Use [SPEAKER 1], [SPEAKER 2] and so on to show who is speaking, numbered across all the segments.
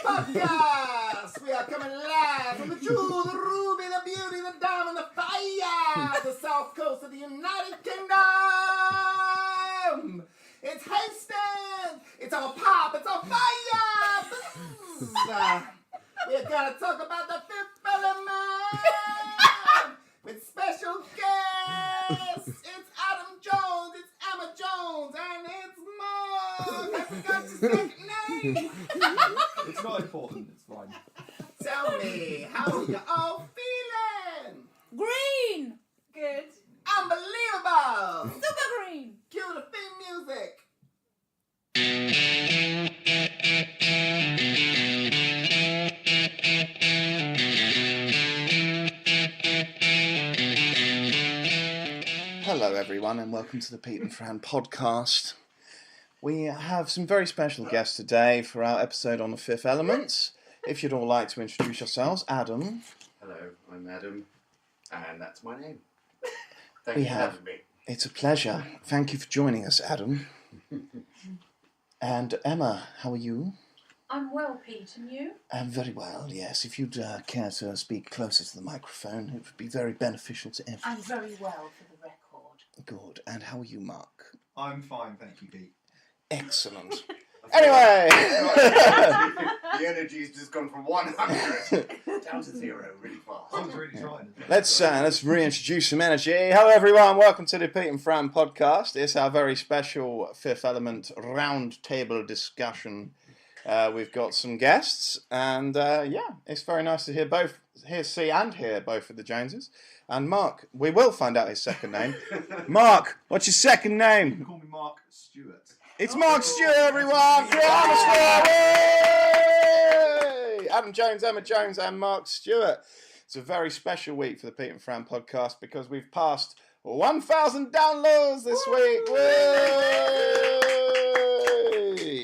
[SPEAKER 1] Podcast! We are coming live from the jewel, the ruby, the beauty, the diamond, the fire! The south coast of the United Kingdom! It's Hastings! It's on pop! It's on fire! We're gonna talk about the fifth element! With special guests! It's Adam Jones, it's Emma Jones, and it's Mark! I forgot your second name!
[SPEAKER 2] It's not important, it's fine.
[SPEAKER 1] Tell me, how are you all feeling?
[SPEAKER 3] Green! Good.
[SPEAKER 1] Unbelievable!
[SPEAKER 3] Super green!
[SPEAKER 1] Cue the theme music! Hello everyone and welcome to the Pete and Fran podcast. We have some very special guests today for our episode on the fifth element. If you'd all like to introduce yourselves, Adam.
[SPEAKER 4] Hello, I'm Adam, and that's my name. Thank you for having me.
[SPEAKER 1] It's a pleasure. Thank you for joining us, Adam. And Emma, how are you?
[SPEAKER 3] I'm well, Pete, and you?
[SPEAKER 1] I'm very well, yes. If you'd care to speak closer to the microphone, it would be very beneficial to everyone.
[SPEAKER 3] I'm very well, for the record.
[SPEAKER 1] Good. And how are you, Mark?
[SPEAKER 2] I'm fine, thank you, Pete.
[SPEAKER 1] Excellent. Anyway!
[SPEAKER 4] The energy's just gone from 100 down to 0 really fast.
[SPEAKER 2] I was really trying.
[SPEAKER 1] Let's reintroduce some energy. Hello everyone, welcome to the Pete and Fran podcast. It's our very special Fifth Element round table discussion. We've got some guests, and it's very nice to see and hear both of the Joneses. And Mark, we will find out his second name. Mark, what's your second
[SPEAKER 2] You
[SPEAKER 1] name?
[SPEAKER 2] can call me Mark Stewart.
[SPEAKER 1] It's Mark Stewart, everyone! Adam Jones, Emma Jones, and Mark Stewart. It's a very special week for the Pete and Fran podcast because we've passed 1,000 downloads this week. Whey!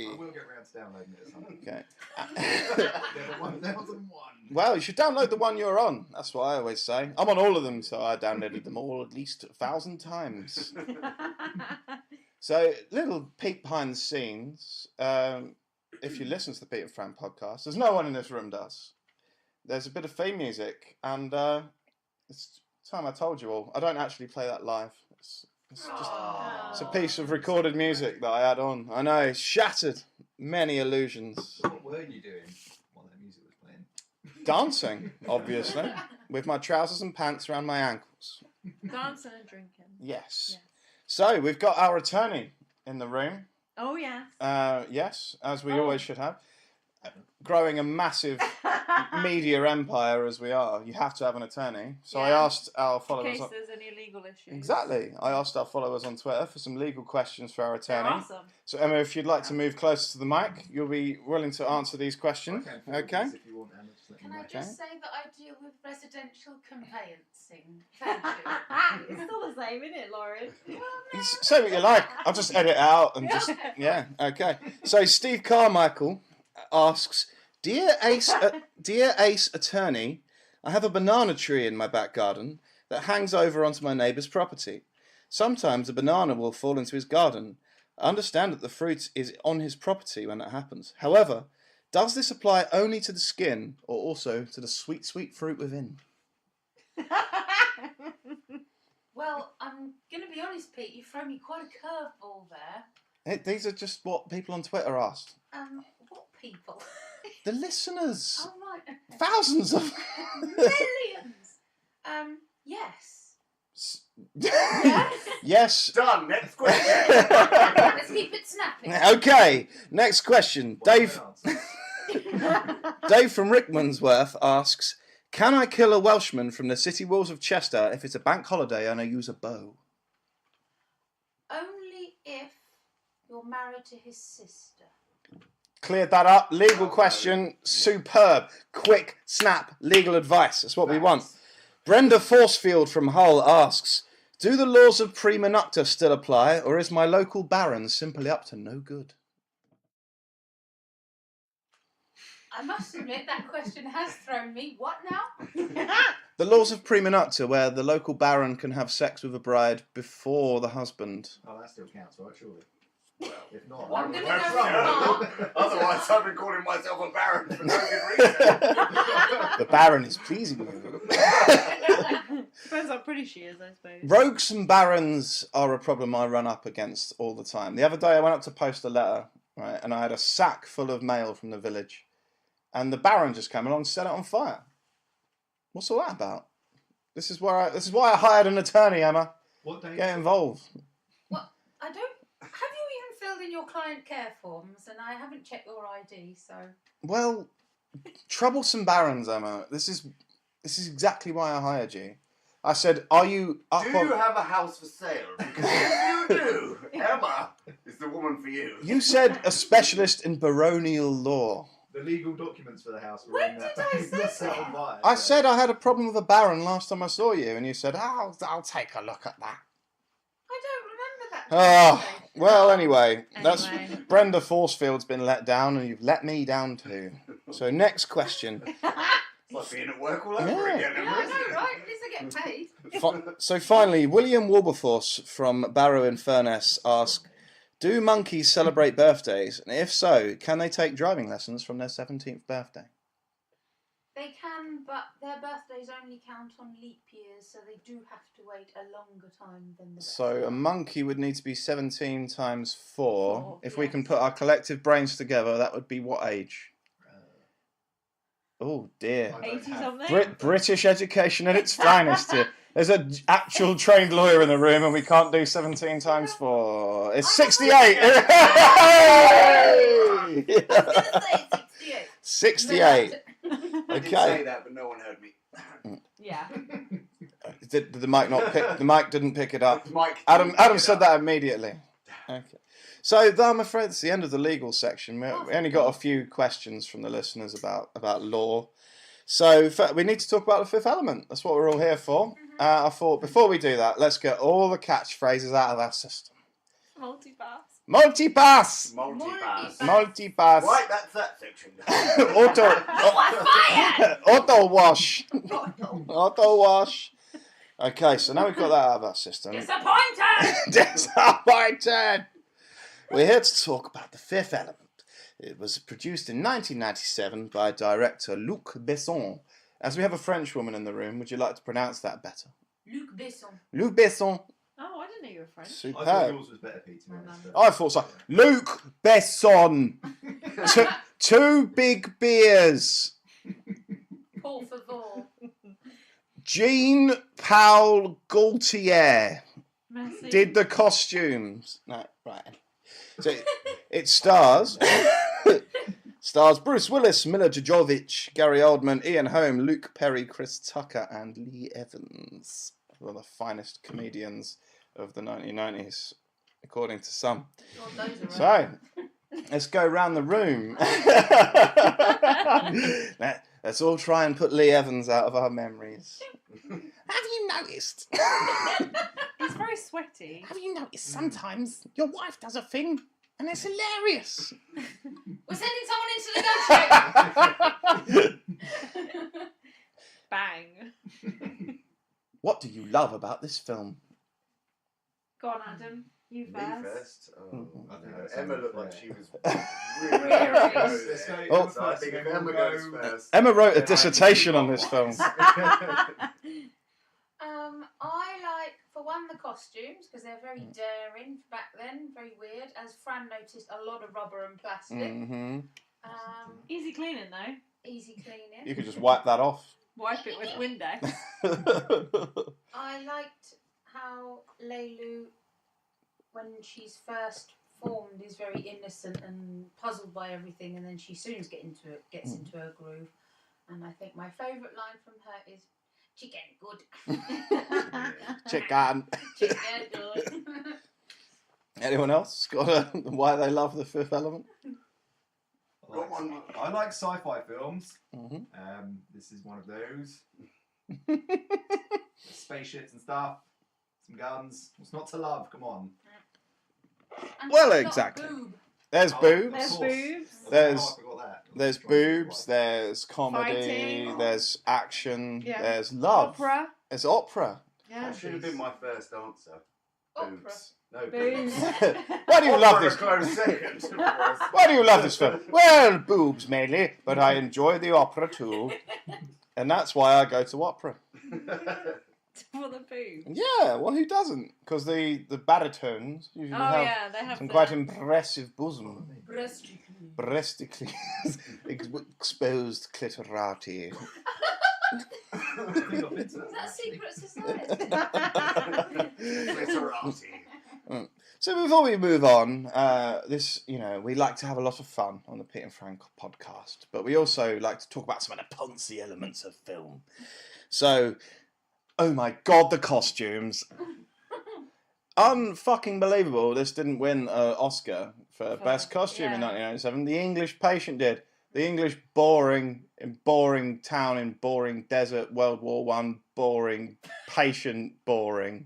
[SPEAKER 2] I will get round to downloading it at some point.
[SPEAKER 1] Okay.
[SPEAKER 2] They're the 1,001.
[SPEAKER 1] Well, you should download the one you're on. That's what I always say. I'm on all of them, so I downloaded them all at least 1,000 times. So, little peek behind the scenes. If you listen to the Pete and Fran podcast, there's no one in this room does. There's a bit of theme music, and it's time I told you all. I don't actually play that live. It's a piece of recorded music that I had on. I know, it's shattered many illusions.
[SPEAKER 2] What were you doing while that music was playing?
[SPEAKER 1] Dancing, obviously, with my trousers and pants around my ankles.
[SPEAKER 3] Dancing and drinking.
[SPEAKER 1] Yes. So, we've got our attorney in the room.
[SPEAKER 3] Oh, yes.
[SPEAKER 1] Yes, as we always should have. Growing a massive media empire as we are, you have to have an attorney. So I asked our followers...
[SPEAKER 3] In case there's any legal issues.
[SPEAKER 1] Exactly. I asked our followers on Twitter for some legal questions for our attorney.
[SPEAKER 3] Awesome.
[SPEAKER 1] So Emma, if you'd like to move closer to the mic, you'll be willing to answer these questions. Okay?
[SPEAKER 2] If you want, Anna, just let me
[SPEAKER 5] Can
[SPEAKER 2] know.
[SPEAKER 5] I just say that I deal with residential conveyancing? Thank you.
[SPEAKER 3] It's still the same, isn't it, Lauren?
[SPEAKER 1] Say what you like. I'll just edit it out and just... Yeah, okay. So Steve Carmichael asks... Dear Ace Attorney, I have a banana tree in my back garden that hangs over onto my neighbour's property. Sometimes a banana will fall into his garden. I understand that the fruit is on his property when that happens. However, does this apply only to the skin or also to the sweet, sweet fruit within?
[SPEAKER 5] Well, I'm going to be honest, Pete, you've thrown me quite a curveball there.
[SPEAKER 1] These are just what people on Twitter asked.
[SPEAKER 5] What people?
[SPEAKER 1] The listeners.
[SPEAKER 5] Oh, right.
[SPEAKER 1] Thousands of
[SPEAKER 5] Millions. Yes.
[SPEAKER 1] Yes.
[SPEAKER 4] Done, next question.
[SPEAKER 5] Let's keep it snappy.
[SPEAKER 1] Okay, next question. Dave from Rickmansworth asks, can I kill a Welshman from the city walls of Chester if it's a bank holiday and I use a bow?
[SPEAKER 5] Only if you're married to his sister.
[SPEAKER 1] Cleared that up. Legal question. Superb. Quick, snap, legal advice. That's what we want. Brenda Forcefield from Hull asks, do the laws of prima nocta still apply, or is my local baron simply up to no good?
[SPEAKER 5] I must admit that question has thrown me. What now?
[SPEAKER 1] The laws of prima nocta, where the local baron can have sex with a bride before the husband.
[SPEAKER 2] Oh, that still counts, right? Surely.
[SPEAKER 4] Well,
[SPEAKER 2] If not,
[SPEAKER 5] I'm
[SPEAKER 4] one
[SPEAKER 5] gonna
[SPEAKER 4] would
[SPEAKER 5] go
[SPEAKER 4] hope
[SPEAKER 5] with
[SPEAKER 4] so. Otherwise, I've been calling myself a baron for no good reason.
[SPEAKER 1] The Baron is pleasing you.
[SPEAKER 3] Depends how pretty she is, I suppose.
[SPEAKER 1] Rogues and barons are a problem I run up against all the time. The other day I went up to post a letter, right, and I had a sack full of mail from the village, and the baron just came along and set it on fire. What's all that about? This is why I hired an attorney, Emma.
[SPEAKER 2] what day?
[SPEAKER 1] Get involved.
[SPEAKER 5] I don't. Have you even filled in your client care forms? And I haven't checked your ID, so.
[SPEAKER 1] Well, troublesome barons, Emma. This is exactly why I hired you. I said, "Are you up
[SPEAKER 4] Do
[SPEAKER 1] on?"
[SPEAKER 4] you have a house for sale? Because if you do, Emma is the woman for you.
[SPEAKER 1] You said a specialist in baronial law.
[SPEAKER 2] The legal documents for the house were
[SPEAKER 5] When
[SPEAKER 2] in that.
[SPEAKER 5] did I say
[SPEAKER 2] set on
[SPEAKER 5] that?
[SPEAKER 2] fire,
[SPEAKER 1] I
[SPEAKER 2] so-
[SPEAKER 1] said I had a problem with a baron last time I saw you, and you said, I'll take a look at that."
[SPEAKER 5] I don't remember that.
[SPEAKER 1] Oh,
[SPEAKER 5] conversation.
[SPEAKER 1] well, anyway, that's
[SPEAKER 3] Anyway.
[SPEAKER 1] Brenda Forcefield's been let down, and you've let me down too. So next question.
[SPEAKER 4] It's like being at work all over
[SPEAKER 1] Yeah.
[SPEAKER 4] again,
[SPEAKER 5] Yeah,
[SPEAKER 4] Emma,
[SPEAKER 5] I
[SPEAKER 4] isn't
[SPEAKER 5] know,
[SPEAKER 4] it?
[SPEAKER 5] right? At least I get paid.
[SPEAKER 1] So finally, William Wilberforce from Barrow in Furness asked, "Do monkeys celebrate birthdays? And if so, can they take driving lessons from their 17th birthday?"
[SPEAKER 5] They can, but their birthdays only count on leap years, so they do have to wait a longer time than the rest.
[SPEAKER 1] So a monkey would need to be 17 times 4.
[SPEAKER 3] Four,
[SPEAKER 1] If we can
[SPEAKER 5] yes.
[SPEAKER 1] put our collective brains together, that would be what age? Oh dear.
[SPEAKER 2] I don't
[SPEAKER 3] 80
[SPEAKER 2] have-
[SPEAKER 3] something?
[SPEAKER 1] British education at its finest here. There's an actual trained lawyer in the room, and we can't do 17 times 4. It's 68.
[SPEAKER 5] I was going to say 68.
[SPEAKER 1] 68.
[SPEAKER 4] I did
[SPEAKER 1] Okay.
[SPEAKER 4] say that, but no one heard me.
[SPEAKER 3] Yeah.
[SPEAKER 1] Did the mic not pick? The mic didn't pick it up.
[SPEAKER 4] Mike,
[SPEAKER 1] Adam said that immediately. Okay. So I'm afraid it's the end of the legal section. We only got a few questions from the listeners about law. So we need to talk about the fifth element. That's what we're all here for. I thought before we do that, let's get all the catchphrases out of our system.
[SPEAKER 3] Multi-pass.
[SPEAKER 1] Multi-pass!
[SPEAKER 4] Multi-pass.
[SPEAKER 1] Multi-pass.
[SPEAKER 4] Right, that's that section.
[SPEAKER 1] Auto wash. Auto wash. Okay, so now we've got that out of our system.
[SPEAKER 5] Disappointed!
[SPEAKER 1] Disappointed! We're here to talk about the fifth element. It was produced in 1997 by director Luc Besson. As we have a French woman in the room, would you like to pronounce that better?
[SPEAKER 5] Luc Besson.
[SPEAKER 1] Luc Besson.
[SPEAKER 3] Oh, I didn't know you were French.
[SPEAKER 2] I thought
[SPEAKER 1] Superb.
[SPEAKER 2] yours was better, Pete. To be honest, but-
[SPEAKER 1] I thought so. Luc Besson. Two big beers.
[SPEAKER 5] Por favor.
[SPEAKER 1] Jean Paul Gaultier
[SPEAKER 3] Messy.
[SPEAKER 1] did the costumes. No, right. So it stars Bruce Willis, Mila Jovovich, Gary Oldman, Ian Holm, Luke Perry, Chris Tucker, and Lee Evans. One of the finest comedians of the 1990s, according to some.
[SPEAKER 5] God, those are right.
[SPEAKER 1] So, let's go round the room. Let's all try and put Lee Evans out of our memories. Have you noticed?
[SPEAKER 3] He's very sweaty.
[SPEAKER 1] Have you noticed sometimes your wife does a thing and it's hilarious?
[SPEAKER 5] We're sending someone in to negotiate.
[SPEAKER 3] Bang.
[SPEAKER 1] What do you love about this film?
[SPEAKER 3] Go on, Adam. You
[SPEAKER 4] Me
[SPEAKER 3] first.
[SPEAKER 4] first? Oh,
[SPEAKER 1] Mhm.
[SPEAKER 2] I think
[SPEAKER 4] no.
[SPEAKER 2] that's
[SPEAKER 4] Emma
[SPEAKER 2] only
[SPEAKER 4] looked like
[SPEAKER 2] fair.
[SPEAKER 4] she was
[SPEAKER 3] Really
[SPEAKER 4] really going to go
[SPEAKER 2] Let's
[SPEAKER 4] there.
[SPEAKER 2] go
[SPEAKER 1] Oh.
[SPEAKER 4] So I think if Emma goes first.
[SPEAKER 1] Emma wrote a
[SPEAKER 4] then I
[SPEAKER 1] dissertation
[SPEAKER 4] can
[SPEAKER 1] on this film.
[SPEAKER 5] I like, for one, the costumes, because they're very daring back then, very weird. As Fran noticed, a lot of rubber and plastic.
[SPEAKER 1] Mm-hmm.
[SPEAKER 3] Easy cleaning though.
[SPEAKER 5] Easy cleaning.
[SPEAKER 1] You could just wipe that off.
[SPEAKER 3] Wipe it with Windex.
[SPEAKER 5] I liked how Leilu, when she's first formed, is very innocent and puzzled by everything, and then she soon gets into her groove. And I think my favourite line from her is, "Chicken good."
[SPEAKER 1] Chicken.
[SPEAKER 5] Chicken good.
[SPEAKER 1] Anyone else got a why they love the fifth element?
[SPEAKER 2] I like sci-fi films.
[SPEAKER 1] Mm-hmm.
[SPEAKER 2] This is one of those. Spaceships and stuff. Some guns. What's not to love? Come on.
[SPEAKER 5] And
[SPEAKER 1] Well,
[SPEAKER 5] a lot of
[SPEAKER 1] exactly.
[SPEAKER 5] boob.
[SPEAKER 1] There's
[SPEAKER 2] Oh,
[SPEAKER 1] boobs.
[SPEAKER 2] of
[SPEAKER 3] There's
[SPEAKER 2] course.
[SPEAKER 3] boobs.
[SPEAKER 1] There's-
[SPEAKER 2] Oh, I forgot that.
[SPEAKER 1] There's boobs. There's comedy.
[SPEAKER 3] Fighting.
[SPEAKER 1] There's action.
[SPEAKER 3] Yeah.
[SPEAKER 1] There's love.
[SPEAKER 3] Opera.
[SPEAKER 1] There's opera.
[SPEAKER 3] Yeah.
[SPEAKER 4] That should have been my first answer.
[SPEAKER 5] Opera.
[SPEAKER 4] Boobs. No
[SPEAKER 3] Boobs.
[SPEAKER 1] Why do you love
[SPEAKER 4] For a
[SPEAKER 1] this?
[SPEAKER 4] close second, of course.
[SPEAKER 1] Why do you love this film? Well, boobs mainly, but I enjoy the opera too, and that's why I go to opera.
[SPEAKER 3] For the boobs.
[SPEAKER 1] Yeah, well, who doesn't? Because the baritones usually
[SPEAKER 3] Oh
[SPEAKER 1] have
[SPEAKER 3] yeah, they have
[SPEAKER 1] some
[SPEAKER 3] the-
[SPEAKER 1] quite impressive bosom.
[SPEAKER 5] Breasticles.
[SPEAKER 1] Breastically exposed clitorati.
[SPEAKER 5] Is that Secret Society?
[SPEAKER 4] Glitterati.
[SPEAKER 1] So before we move on, we like to have a lot of fun on the Pete and Fran podcast, but we also like to talk about some of the poncy elements of film. So, oh my God, the costumes. Unfucking believable this didn't win an Oscar for Best Costume in
[SPEAKER 3] yeah.
[SPEAKER 1] 1997. The English Patient did. The English boring town in boring desert, World War One boring, patient boring,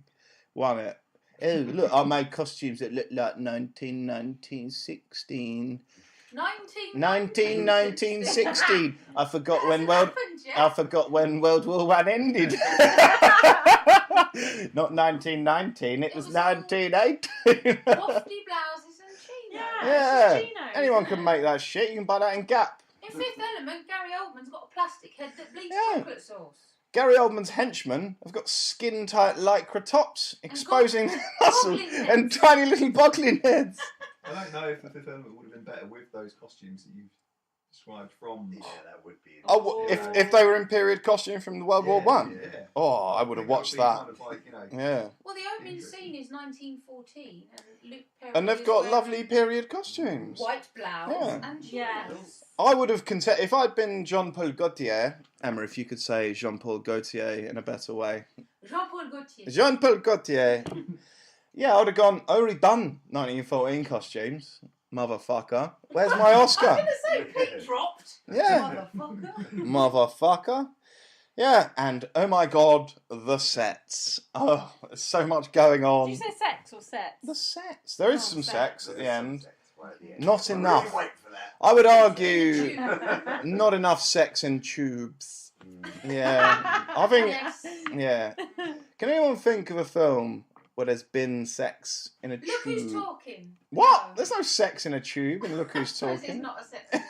[SPEAKER 1] won it. Oh, look, I made costumes that look like 1916. 1916. I forgot when World War One ended. Not 1919. It was 1918.
[SPEAKER 5] Wafty blouses and chinos.
[SPEAKER 1] Yeah.
[SPEAKER 3] it's chinos,
[SPEAKER 1] Anyone
[SPEAKER 3] isn't
[SPEAKER 1] can
[SPEAKER 3] it?
[SPEAKER 1] make that shit. You can buy that in Gap.
[SPEAKER 5] In Fifth Element, Gary Oldman's got a plastic head that bleeds
[SPEAKER 1] Yeah.
[SPEAKER 5] chocolate sauce.
[SPEAKER 1] Gary Oldman's henchmen have got skin-tight lycra tops, exposing their muscles
[SPEAKER 5] boggling heads.
[SPEAKER 1] and tiny little boggling heads.
[SPEAKER 2] I don't know if the Fifth Element would have been better with those costumes that you've described from.
[SPEAKER 4] Yeah, that would be.
[SPEAKER 1] Oh, if they were in period costume from the World War One.
[SPEAKER 2] Yeah.
[SPEAKER 1] Oh, I would have watched that.
[SPEAKER 2] Kind of like,
[SPEAKER 1] Yeah.
[SPEAKER 5] Well, the opening scene is 1914, and Luke Perry
[SPEAKER 1] And they've
[SPEAKER 5] is
[SPEAKER 1] got
[SPEAKER 5] wearing
[SPEAKER 1] lovely period costumes.
[SPEAKER 5] white blouse
[SPEAKER 1] Yeah.
[SPEAKER 5] and chinos.
[SPEAKER 3] Yes.
[SPEAKER 1] I would have if I'd been Jean-Paul Gaultier. Emma, if you could say Jean-Paul Gaultier in a better way.
[SPEAKER 5] Jean-Paul Gaultier.
[SPEAKER 1] Jean-Paul Gaultier. Yeah, I would have gone, already done 1914 costumes. Motherfucker. Where's my
[SPEAKER 5] I was
[SPEAKER 1] Oscar?
[SPEAKER 5] going to say Pete dropped.
[SPEAKER 1] Yeah.
[SPEAKER 5] Motherfucker.
[SPEAKER 1] Motherfucker. Yeah, and oh my God, the sets. Oh, there's so much going
[SPEAKER 3] Did
[SPEAKER 1] on.
[SPEAKER 3] you say sex or sets?
[SPEAKER 1] The sets. There is
[SPEAKER 3] Oh,
[SPEAKER 1] some
[SPEAKER 3] sex.
[SPEAKER 1] sex at the end.
[SPEAKER 4] Right at the end.
[SPEAKER 1] Not
[SPEAKER 4] I
[SPEAKER 1] enough.
[SPEAKER 4] Really wait for that.
[SPEAKER 1] I would argue not enough sex in tubes. Yeah. I think,
[SPEAKER 5] Yes.
[SPEAKER 1] yeah. Can anyone think of a film where there's been sex in a
[SPEAKER 5] Look who's
[SPEAKER 1] tube?
[SPEAKER 5] talking.
[SPEAKER 1] What?
[SPEAKER 5] No.
[SPEAKER 1] There's no sex in a tube in Look Who's
[SPEAKER 5] This is
[SPEAKER 1] Talking.
[SPEAKER 5] not a sex scene.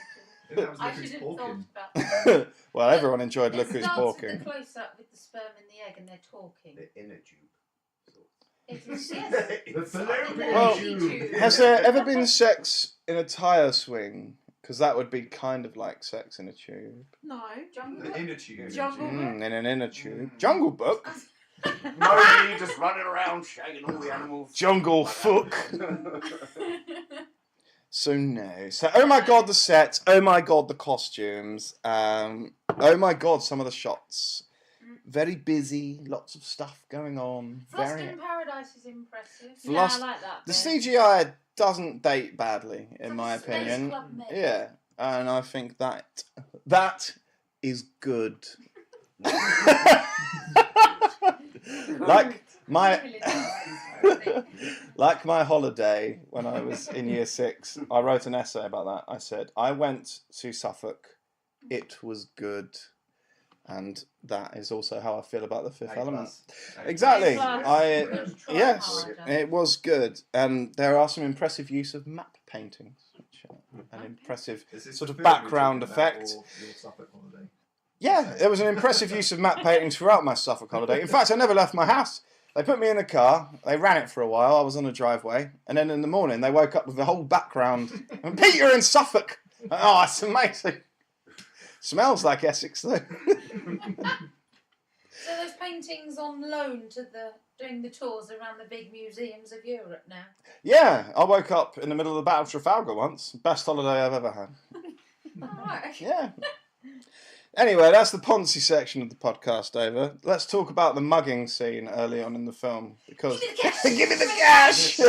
[SPEAKER 2] That was
[SPEAKER 5] I
[SPEAKER 2] Lucas
[SPEAKER 5] should have thought
[SPEAKER 2] Porkin.
[SPEAKER 5] about that.
[SPEAKER 1] Well, everyone enjoyed Look
[SPEAKER 5] It
[SPEAKER 1] Who's
[SPEAKER 5] starts with
[SPEAKER 1] Talking.
[SPEAKER 5] the close-up with the sperm and the egg, and they're talking.
[SPEAKER 4] The inner tube.
[SPEAKER 5] It is, yes.
[SPEAKER 4] The fallopian
[SPEAKER 1] Well,
[SPEAKER 4] tube.
[SPEAKER 1] Has there ever been sex in a tyre swing? Because that would be kind of like sex in a tube.
[SPEAKER 3] No.
[SPEAKER 5] Jungle
[SPEAKER 2] The
[SPEAKER 5] Book?
[SPEAKER 2] inner tube.
[SPEAKER 3] Jungle
[SPEAKER 1] In an inner tube. Jungle Book?
[SPEAKER 4] Mowgli just running around shagging all the animals.
[SPEAKER 1] Jungle Fuck. So no. So oh my God, the sets. Oh my God, the costumes. Oh my God, some of the shots. Very busy. Lots of stuff going on.
[SPEAKER 5] Frost
[SPEAKER 1] Very.
[SPEAKER 5] in Paradise is impressive.
[SPEAKER 3] Yeah,
[SPEAKER 1] Lost-
[SPEAKER 3] I like that.
[SPEAKER 1] The
[SPEAKER 3] bit.
[SPEAKER 1] CGI doesn't date badly, in
[SPEAKER 5] From
[SPEAKER 1] my
[SPEAKER 5] Space
[SPEAKER 1] opinion.
[SPEAKER 5] Club Men.
[SPEAKER 1] Yeah, and I think that is good. like my like my holiday when I was in year 6, I wrote an essay about that. I said I went to Suffolk. It was good. And that is also how I feel about the Fifth Element. Exactly.
[SPEAKER 3] A+.
[SPEAKER 1] Yes, it was good. And there are some impressive use of map paintings, which are an impressive
[SPEAKER 2] Is this
[SPEAKER 1] sort
[SPEAKER 2] the
[SPEAKER 1] of
[SPEAKER 2] film you're
[SPEAKER 1] background
[SPEAKER 2] talking about,
[SPEAKER 1] effect.
[SPEAKER 2] or your Suffolk holiday?
[SPEAKER 1] Yeah, there was an impressive use of map paintings throughout my Suffolk holiday. In fact, I never left my house. They put me in a car, they ran it for a while, I was on a driveway, and then in the morning they woke up with the whole background. And Pete, you're in Suffolk! Oh, it's amazing. Smells like Essex though.
[SPEAKER 5] So those paintings on loan to doing the tours around the big museums of Europe now.
[SPEAKER 1] Yeah, I woke up in the middle of the Battle of Trafalgar once. Best holiday I've ever had.
[SPEAKER 5] Alright.
[SPEAKER 1] Yeah. Anyway, that's the Ponzi section of the podcast over. Let's talk about the mugging scene early on in the film. Because
[SPEAKER 5] Give me the cash!
[SPEAKER 1] Give me the cash!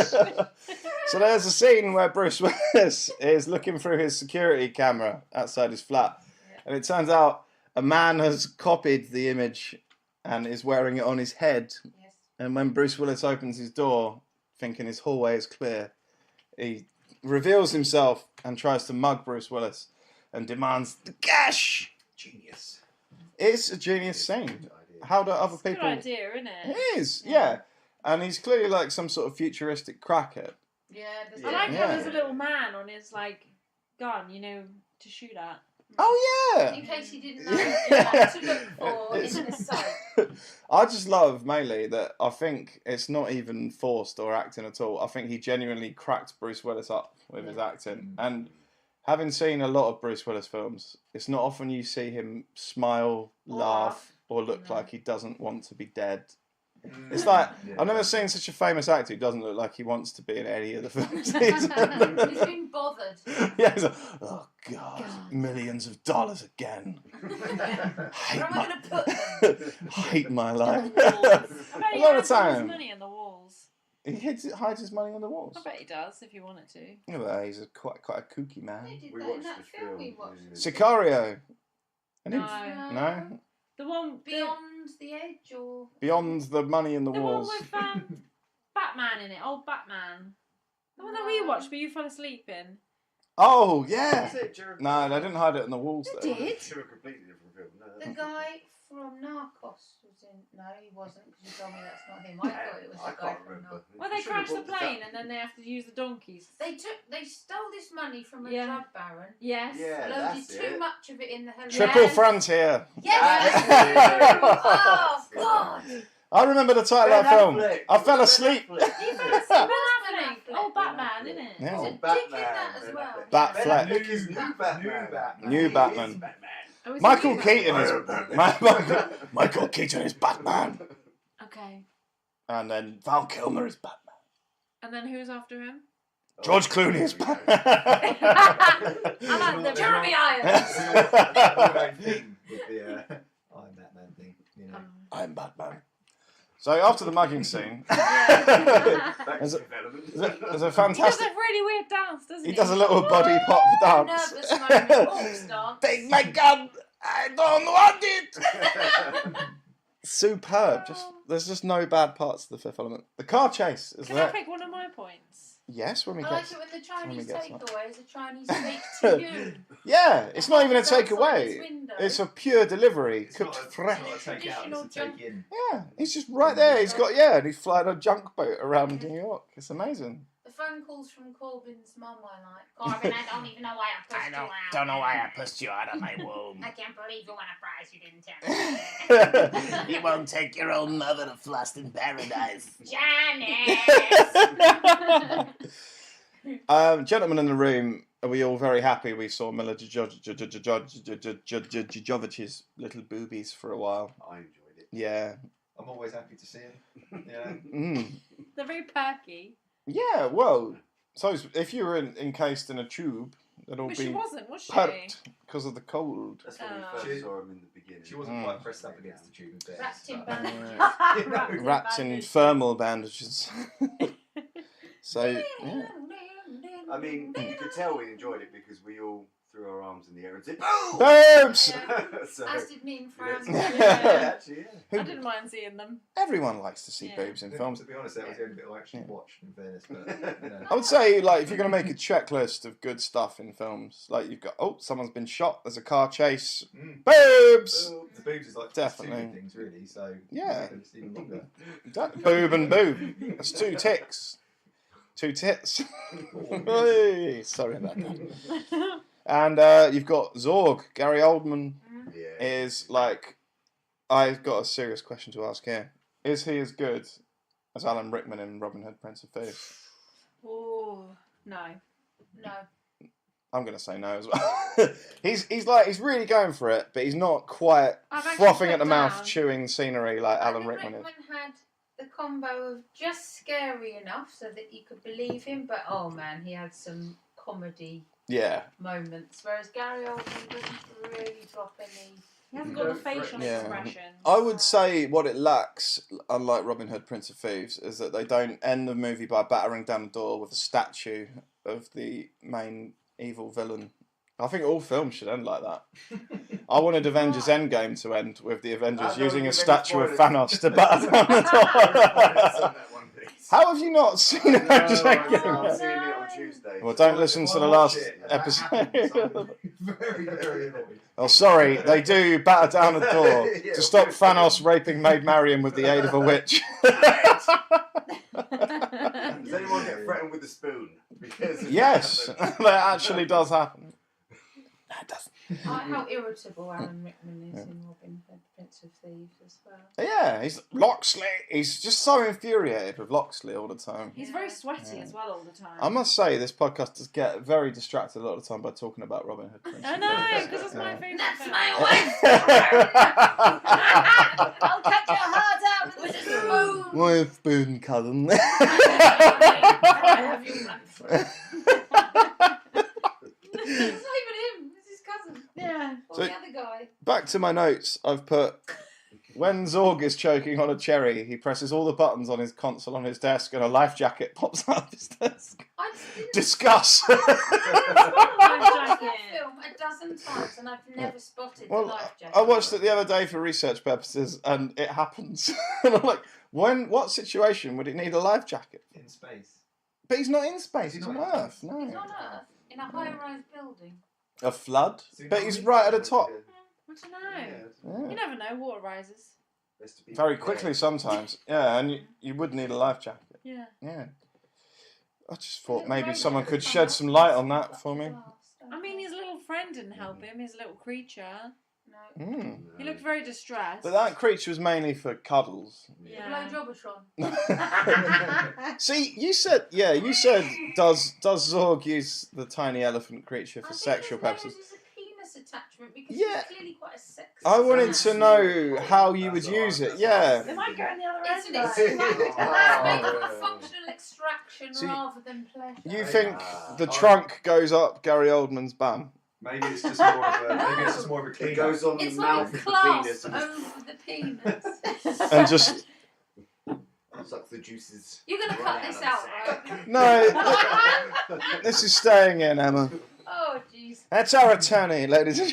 [SPEAKER 1] So there's a scene where Bruce Willis is looking through his security camera outside his flat. And it turns out a man has copied the image and is wearing it on his head.
[SPEAKER 5] Yes.
[SPEAKER 1] And when Bruce Willis opens his door, thinking his hallway is clear, he reveals himself and tries to mug Bruce Willis and demands the cash.
[SPEAKER 4] Genius.
[SPEAKER 1] It's a genius scene.
[SPEAKER 4] Good idea.
[SPEAKER 1] How do other
[SPEAKER 3] It's a good
[SPEAKER 1] people...
[SPEAKER 3] idea, isn't it?
[SPEAKER 1] It is, yeah. And he's clearly like some sort of futuristic crackhead.
[SPEAKER 5] Yeah, there's
[SPEAKER 3] I like how
[SPEAKER 1] Yeah.
[SPEAKER 3] there's a little man on his like gun, to shoot at.
[SPEAKER 1] Oh yeah.
[SPEAKER 5] In case you didn't know what to look for
[SPEAKER 1] It's-
[SPEAKER 5] in the sight.
[SPEAKER 1] I just love mainly that I think it's not even forced or acting at all. I think he genuinely cracked Bruce Willis up with his acting. And having seen a lot of Bruce Willis films, it's not often you see him smile, laugh, or look
[SPEAKER 5] No.
[SPEAKER 1] like he doesn't want to be dead. It's like, I've never seen such a famous actor who doesn't look like he wants to be in any of the films he's in.
[SPEAKER 5] He's been bothered.
[SPEAKER 1] Yeah, he's like, oh God, millions of dollars again.
[SPEAKER 5] Where am I going to put them?
[SPEAKER 1] Hate my life.
[SPEAKER 3] I bet
[SPEAKER 1] A
[SPEAKER 3] he
[SPEAKER 1] lot of
[SPEAKER 3] hides all his
[SPEAKER 1] time.
[SPEAKER 3] money in the walls.
[SPEAKER 1] He hides his money on the walls.
[SPEAKER 3] I bet he does if you wanted to.
[SPEAKER 1] Yeah, well, he's quite a kooky man.
[SPEAKER 5] They did
[SPEAKER 4] We
[SPEAKER 5] that in
[SPEAKER 4] watched
[SPEAKER 5] that
[SPEAKER 4] the
[SPEAKER 5] film
[SPEAKER 4] film.
[SPEAKER 5] we watched.
[SPEAKER 4] Yeah.
[SPEAKER 1] Sicario. Any-
[SPEAKER 3] No.
[SPEAKER 1] No?
[SPEAKER 3] The one
[SPEAKER 5] Beyond the Edge or...
[SPEAKER 1] Beyond the money in the
[SPEAKER 3] the
[SPEAKER 1] walls.
[SPEAKER 3] one with Batman in it, old Batman. The one that we watched, but you fell asleep in.
[SPEAKER 1] Oh, yeah.
[SPEAKER 4] Is it Jared-
[SPEAKER 1] No, they didn't hide it in the walls,
[SPEAKER 5] They
[SPEAKER 1] though.
[SPEAKER 5] did.
[SPEAKER 4] To a completely different film. No,
[SPEAKER 5] The
[SPEAKER 4] that's
[SPEAKER 5] guy from Narcos was in... No, he wasn't, because you told me that's not him. I thought it was
[SPEAKER 4] I
[SPEAKER 5] the guy
[SPEAKER 4] can't
[SPEAKER 5] from
[SPEAKER 4] remember.
[SPEAKER 5] Narcos.
[SPEAKER 3] Well, they
[SPEAKER 4] You should've
[SPEAKER 3] crash the
[SPEAKER 4] brought this
[SPEAKER 3] plane
[SPEAKER 4] up.
[SPEAKER 3] and then they have to use the donkeys.
[SPEAKER 5] They stole this money from a
[SPEAKER 3] Yeah.
[SPEAKER 5] drug baron,
[SPEAKER 3] Yes.
[SPEAKER 4] Yeah,
[SPEAKER 5] loaded
[SPEAKER 4] that's
[SPEAKER 5] too
[SPEAKER 4] it.
[SPEAKER 5] much of it in the helicopter.
[SPEAKER 1] Triple
[SPEAKER 3] Yes.
[SPEAKER 1] Frontier.
[SPEAKER 5] Yes!
[SPEAKER 1] Yes.
[SPEAKER 5] Oh, God!
[SPEAKER 1] I remember the title of that film. I fell asleep.
[SPEAKER 3] You fell asleep
[SPEAKER 5] Ben
[SPEAKER 3] laughing.
[SPEAKER 5] Affleck.
[SPEAKER 3] Old Batman, isn't it?
[SPEAKER 1] Yeah.
[SPEAKER 5] There's a dick in that as well.
[SPEAKER 1] Batfleck.
[SPEAKER 2] New
[SPEAKER 4] New Batman.
[SPEAKER 1] New Batman.
[SPEAKER 4] He is Batman.
[SPEAKER 3] Oh, is
[SPEAKER 1] Michael
[SPEAKER 3] it?
[SPEAKER 1] Keaton is Michael Keaton is Batman,
[SPEAKER 3] Okay.
[SPEAKER 1] and then Val Kilmer is Batman.
[SPEAKER 3] And then who's after him?
[SPEAKER 1] George Clooney is
[SPEAKER 3] I
[SPEAKER 1] Batman.
[SPEAKER 3] like the
[SPEAKER 5] Jeremy Irons!
[SPEAKER 2] thing with the I'm Batman thing. You know.
[SPEAKER 1] I'm Batman. So after the mugging scene,
[SPEAKER 3] Yeah.
[SPEAKER 4] Back
[SPEAKER 1] There's
[SPEAKER 4] to
[SPEAKER 1] a-
[SPEAKER 4] development.
[SPEAKER 1] there's a
[SPEAKER 3] He does
[SPEAKER 1] fantastic.
[SPEAKER 3] a really weird dance, doesn't he?
[SPEAKER 1] He does a little body pop dance.
[SPEAKER 5] Nervous moment. Orcs dance.
[SPEAKER 1] Take my gun. I don't want it. Superb. There's just no bad parts of the Fifth Element. The car chase is
[SPEAKER 3] Can I
[SPEAKER 1] there.
[SPEAKER 3] pick one of my points?
[SPEAKER 1] Yes, when we
[SPEAKER 5] I
[SPEAKER 1] get.
[SPEAKER 5] like it when the Chinese
[SPEAKER 1] get some.
[SPEAKER 5] takeaway is a Chinese speak to you.
[SPEAKER 1] Yeah, it's not even a
[SPEAKER 5] Outside his
[SPEAKER 1] takeaway.
[SPEAKER 5] window.
[SPEAKER 1] It's a pure delivery,
[SPEAKER 2] It's
[SPEAKER 1] cooked
[SPEAKER 2] not a,
[SPEAKER 1] fresh.
[SPEAKER 2] It's not a take out,
[SPEAKER 5] Traditional
[SPEAKER 2] it's a take in.
[SPEAKER 1] Yeah, he's just right there. He's got and he's flying a junk boat around New York. It's amazing.
[SPEAKER 5] The phone calls from Corbyn's mum I like. Corbyn, I don't even know why I pushed you out.
[SPEAKER 1] don't know why I pushed you out of my womb.
[SPEAKER 5] I can't believe you won a prize you didn't tell me.
[SPEAKER 1] You won't take your own mother to Fluston Paradise.
[SPEAKER 5] Janice!
[SPEAKER 1] Gentlemen in the room, are we all very happy we saw Mila Jovovich's little boobies for a while?
[SPEAKER 4] I enjoyed it.
[SPEAKER 1] Yeah.
[SPEAKER 2] I'm always happy to see him. Yeah.
[SPEAKER 1] Mm.
[SPEAKER 3] They're very perky.
[SPEAKER 1] Yeah, well, so if you were encased in a tube, it'll
[SPEAKER 3] But
[SPEAKER 1] be
[SPEAKER 3] she wasn't, was she?
[SPEAKER 1] perked because of the cold.
[SPEAKER 4] That's when we
[SPEAKER 3] Oh.
[SPEAKER 4] first saw him in the beginning.
[SPEAKER 2] She wasn't quite pressed up against the tube. in
[SPEAKER 5] Wrapped in
[SPEAKER 2] fairness,
[SPEAKER 5] bandages.
[SPEAKER 1] Wrapped in thermal bandages. So, yeah.
[SPEAKER 4] I mean, you could tell we enjoyed it because we all threw our arms in the air and said,
[SPEAKER 1] Boobs!
[SPEAKER 4] so,
[SPEAKER 5] As did me and Fran.
[SPEAKER 3] Yeah.
[SPEAKER 4] actually, yeah.
[SPEAKER 3] I didn't mind seeing them.
[SPEAKER 1] Everyone likes to see
[SPEAKER 3] Yeah.
[SPEAKER 1] boobs in
[SPEAKER 2] but
[SPEAKER 1] films.
[SPEAKER 2] To be honest, that was the only bit I actually
[SPEAKER 1] Yeah.
[SPEAKER 2] watched, in fairness. But, you know.
[SPEAKER 1] I would say, like, if you're going to make a checklist of good stuff in films, like, you've got, oh, someone's been shot, there's a car chase,
[SPEAKER 2] Mm.
[SPEAKER 1] boobs!
[SPEAKER 2] The boobs is like
[SPEAKER 1] Definitely.
[SPEAKER 2] two things, really. So
[SPEAKER 1] Yeah.
[SPEAKER 2] it's even longer.
[SPEAKER 1] Boob and boob. That's two ticks. Two tits. Hey, sorry about that. And you've got Zorg. Gary Oldman
[SPEAKER 4] Yeah.
[SPEAKER 1] is, like, I've got a serious question to ask here. Is he as good as Alan Rickman in Robin Hood, Prince of Thieves?
[SPEAKER 3] Oh, no.
[SPEAKER 5] No.
[SPEAKER 1] I'm gonna say no as well. he's really going for it, but he's not quite
[SPEAKER 3] I've actually
[SPEAKER 1] frothing at
[SPEAKER 3] put
[SPEAKER 1] the mouth,
[SPEAKER 3] down-
[SPEAKER 1] chewing scenery like Alan Rickman is.
[SPEAKER 5] had the combo of just scary enough so that you could believe him, but oh man, he had some comedy
[SPEAKER 1] Yeah,
[SPEAKER 5] moments, whereas Gary Oldman doesn't really drop any.
[SPEAKER 3] He hasn't got the facial
[SPEAKER 1] Yeah.
[SPEAKER 3] expression.
[SPEAKER 1] I would say what it lacks, unlike Robin Hood, Prince of Thieves, is that they don't end the movie by battering down the door with a statue of the main evil villain. I think all films should end like that. I wanted Avengers Endgame to end with the Avengers
[SPEAKER 4] No,
[SPEAKER 1] using a
[SPEAKER 4] you've been
[SPEAKER 1] statue of
[SPEAKER 4] spoiled.
[SPEAKER 1] Thanos to batter down the door. How have you not seen Avengers
[SPEAKER 4] No,
[SPEAKER 1] Endgame?
[SPEAKER 4] I'm seeing it on Tuesday.
[SPEAKER 1] Well, don't listen to the last episode.
[SPEAKER 2] Very, very annoyed.
[SPEAKER 1] Oh, sorry, they do batter down the door
[SPEAKER 4] Yeah.
[SPEAKER 1] to stop Thanos raping Maid Marian with the aid of a witch.
[SPEAKER 4] Does anyone get threatened with a spoon? Because
[SPEAKER 1] Yes, that actually does happen. That doesn't.
[SPEAKER 5] How irritable Alan Rickman is in Robin Hood, Prince of Thieves as well.
[SPEAKER 1] Yeah, he's Loxley. He's just so infuriated with Loxley all the time.
[SPEAKER 3] He's very sweaty as well all the time.
[SPEAKER 1] I must say, this podcast does get very distracted a lot of the time by talking about Robin Hood. Prince
[SPEAKER 3] I
[SPEAKER 1] of
[SPEAKER 3] know,
[SPEAKER 1] Thieves.
[SPEAKER 3] because it's my favourite.
[SPEAKER 5] That's
[SPEAKER 3] film.
[SPEAKER 5] my wife! I'll cut your heart out with a spoon!
[SPEAKER 1] My spoon cousin.
[SPEAKER 5] I have you run through. It's not even him, it's his cousin.
[SPEAKER 3] Yeah.
[SPEAKER 5] Or
[SPEAKER 1] So-
[SPEAKER 5] the other guy.
[SPEAKER 1] Back to my notes, I've put, when Zorg is choking on a cherry, he presses all the buttons on his console on his desk and a life jacket pops out of his desk.
[SPEAKER 5] I just didn't
[SPEAKER 1] Discuss!
[SPEAKER 5] watch that film a dozen times and I've never spotted
[SPEAKER 1] Well,
[SPEAKER 5] the life jacket.
[SPEAKER 1] I watched it the other day for research purposes and it happens. And I'm like, what situation would it need a life jacket?
[SPEAKER 2] In space.
[SPEAKER 1] But he's not in space,
[SPEAKER 2] Is he
[SPEAKER 1] he's
[SPEAKER 2] not
[SPEAKER 1] on
[SPEAKER 2] in
[SPEAKER 1] Earth.
[SPEAKER 2] space?
[SPEAKER 1] No.
[SPEAKER 5] He's on Earth, in a high-rise building.
[SPEAKER 1] A flood?
[SPEAKER 2] So
[SPEAKER 1] But
[SPEAKER 2] you
[SPEAKER 1] he's
[SPEAKER 2] know-
[SPEAKER 1] right at the top.
[SPEAKER 3] I don't know.
[SPEAKER 1] Yeah.
[SPEAKER 3] You never know, water rises.
[SPEAKER 1] Very quickly sometimes. Yeah, and you would need a life jacket.
[SPEAKER 3] Yeah.
[SPEAKER 1] Yeah. I just thought maybe someone could shed some light on that for me.
[SPEAKER 3] I mean, his little friend didn't help him, his little creature.
[SPEAKER 5] No.
[SPEAKER 1] Mm.
[SPEAKER 3] He looked very distressed.
[SPEAKER 1] But that creature was mainly for cuddles.
[SPEAKER 3] Yeah.
[SPEAKER 5] Blowjobatron.
[SPEAKER 1] See, you said, does Zorg use the tiny elephant creature for sexual purposes?
[SPEAKER 5] It's a penis attachment because
[SPEAKER 1] Yeah.
[SPEAKER 5] he's clearly quite a sex.
[SPEAKER 1] I wanted to know how you would use it. Yeah.
[SPEAKER 3] They might go in the other
[SPEAKER 5] It's
[SPEAKER 3] end.
[SPEAKER 5] an
[SPEAKER 3] though.
[SPEAKER 5] functional extraction
[SPEAKER 1] See,
[SPEAKER 5] rather than pleasure.
[SPEAKER 1] You think the trunk goes up Gary Oldman's bum?
[SPEAKER 2] Maybe it's just more of a
[SPEAKER 4] It
[SPEAKER 2] clean
[SPEAKER 4] goes on
[SPEAKER 5] It's
[SPEAKER 4] the
[SPEAKER 5] like a
[SPEAKER 4] mouth of the
[SPEAKER 5] clasp
[SPEAKER 4] penis and
[SPEAKER 5] over the penis.
[SPEAKER 1] And just
[SPEAKER 4] sucks the juices.
[SPEAKER 5] You're gonna
[SPEAKER 4] right
[SPEAKER 5] cut this
[SPEAKER 4] of
[SPEAKER 5] out,
[SPEAKER 4] the
[SPEAKER 5] right?
[SPEAKER 1] no. This is staying in, Emma.
[SPEAKER 5] Oh jeez.
[SPEAKER 1] That's our attorney, ladies and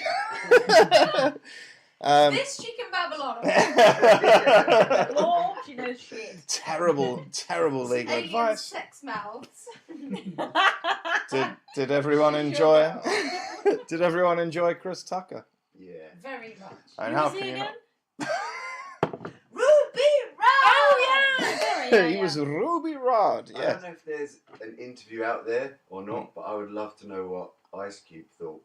[SPEAKER 1] gentlemen.
[SPEAKER 5] This she can babble on.
[SPEAKER 3] Oh, she knows shit.
[SPEAKER 1] Terrible legal
[SPEAKER 5] Alien
[SPEAKER 1] advice.
[SPEAKER 5] sex mouths.
[SPEAKER 1] Did everyone enjoy? Did everyone enjoy Chris Tucker?
[SPEAKER 4] Yeah.
[SPEAKER 5] Very much.
[SPEAKER 1] And
[SPEAKER 3] Who
[SPEAKER 1] how
[SPEAKER 3] was he
[SPEAKER 1] can you
[SPEAKER 3] again?
[SPEAKER 1] not?
[SPEAKER 5] Ruby Rod!
[SPEAKER 3] Oh, yeah! Sorry,
[SPEAKER 1] He was Ruby Rod.
[SPEAKER 4] I
[SPEAKER 1] Yeah.
[SPEAKER 4] don't know if there's an interview out there or not, but I would love to know what Ice Cube thought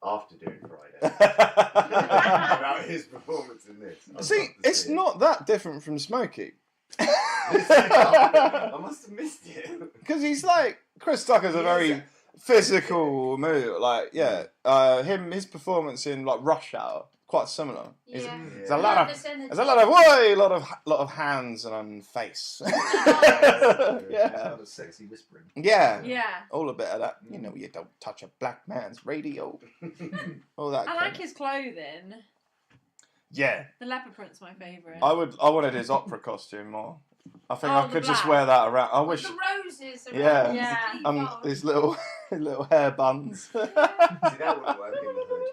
[SPEAKER 4] after doing Friday about his performance in this. I'd
[SPEAKER 1] See,
[SPEAKER 4] love to
[SPEAKER 1] it's
[SPEAKER 4] see it.
[SPEAKER 1] not that different from Smokey.
[SPEAKER 4] I must have missed it.
[SPEAKER 1] Because he's like, Chris Tucker's a very physical move. Like, his performance in like Rush Hour, quite similar.
[SPEAKER 5] Yeah.
[SPEAKER 1] There's a lot of
[SPEAKER 5] There's
[SPEAKER 1] a lot of hands and hands and face.
[SPEAKER 2] Yeah. Sexy whispering.
[SPEAKER 1] Yeah.
[SPEAKER 3] Yeah.
[SPEAKER 1] All a bit of that. You know, you don't touch a black man's radio. All that.
[SPEAKER 3] I
[SPEAKER 1] kind
[SPEAKER 3] like
[SPEAKER 1] of-
[SPEAKER 3] his clothing.
[SPEAKER 1] Yeah.
[SPEAKER 3] The leopard print's my favourite.
[SPEAKER 1] I wanted his opera costume more. I think
[SPEAKER 3] Oh,
[SPEAKER 1] I
[SPEAKER 3] the
[SPEAKER 1] could just
[SPEAKER 3] black.
[SPEAKER 1] wear that around. I
[SPEAKER 5] With
[SPEAKER 1] wish.
[SPEAKER 5] the roses around
[SPEAKER 1] Yeah.
[SPEAKER 5] his
[SPEAKER 3] Yeah.
[SPEAKER 5] keyboard.
[SPEAKER 1] His little hair buns.
[SPEAKER 4] See, that wouldn't work in the hood.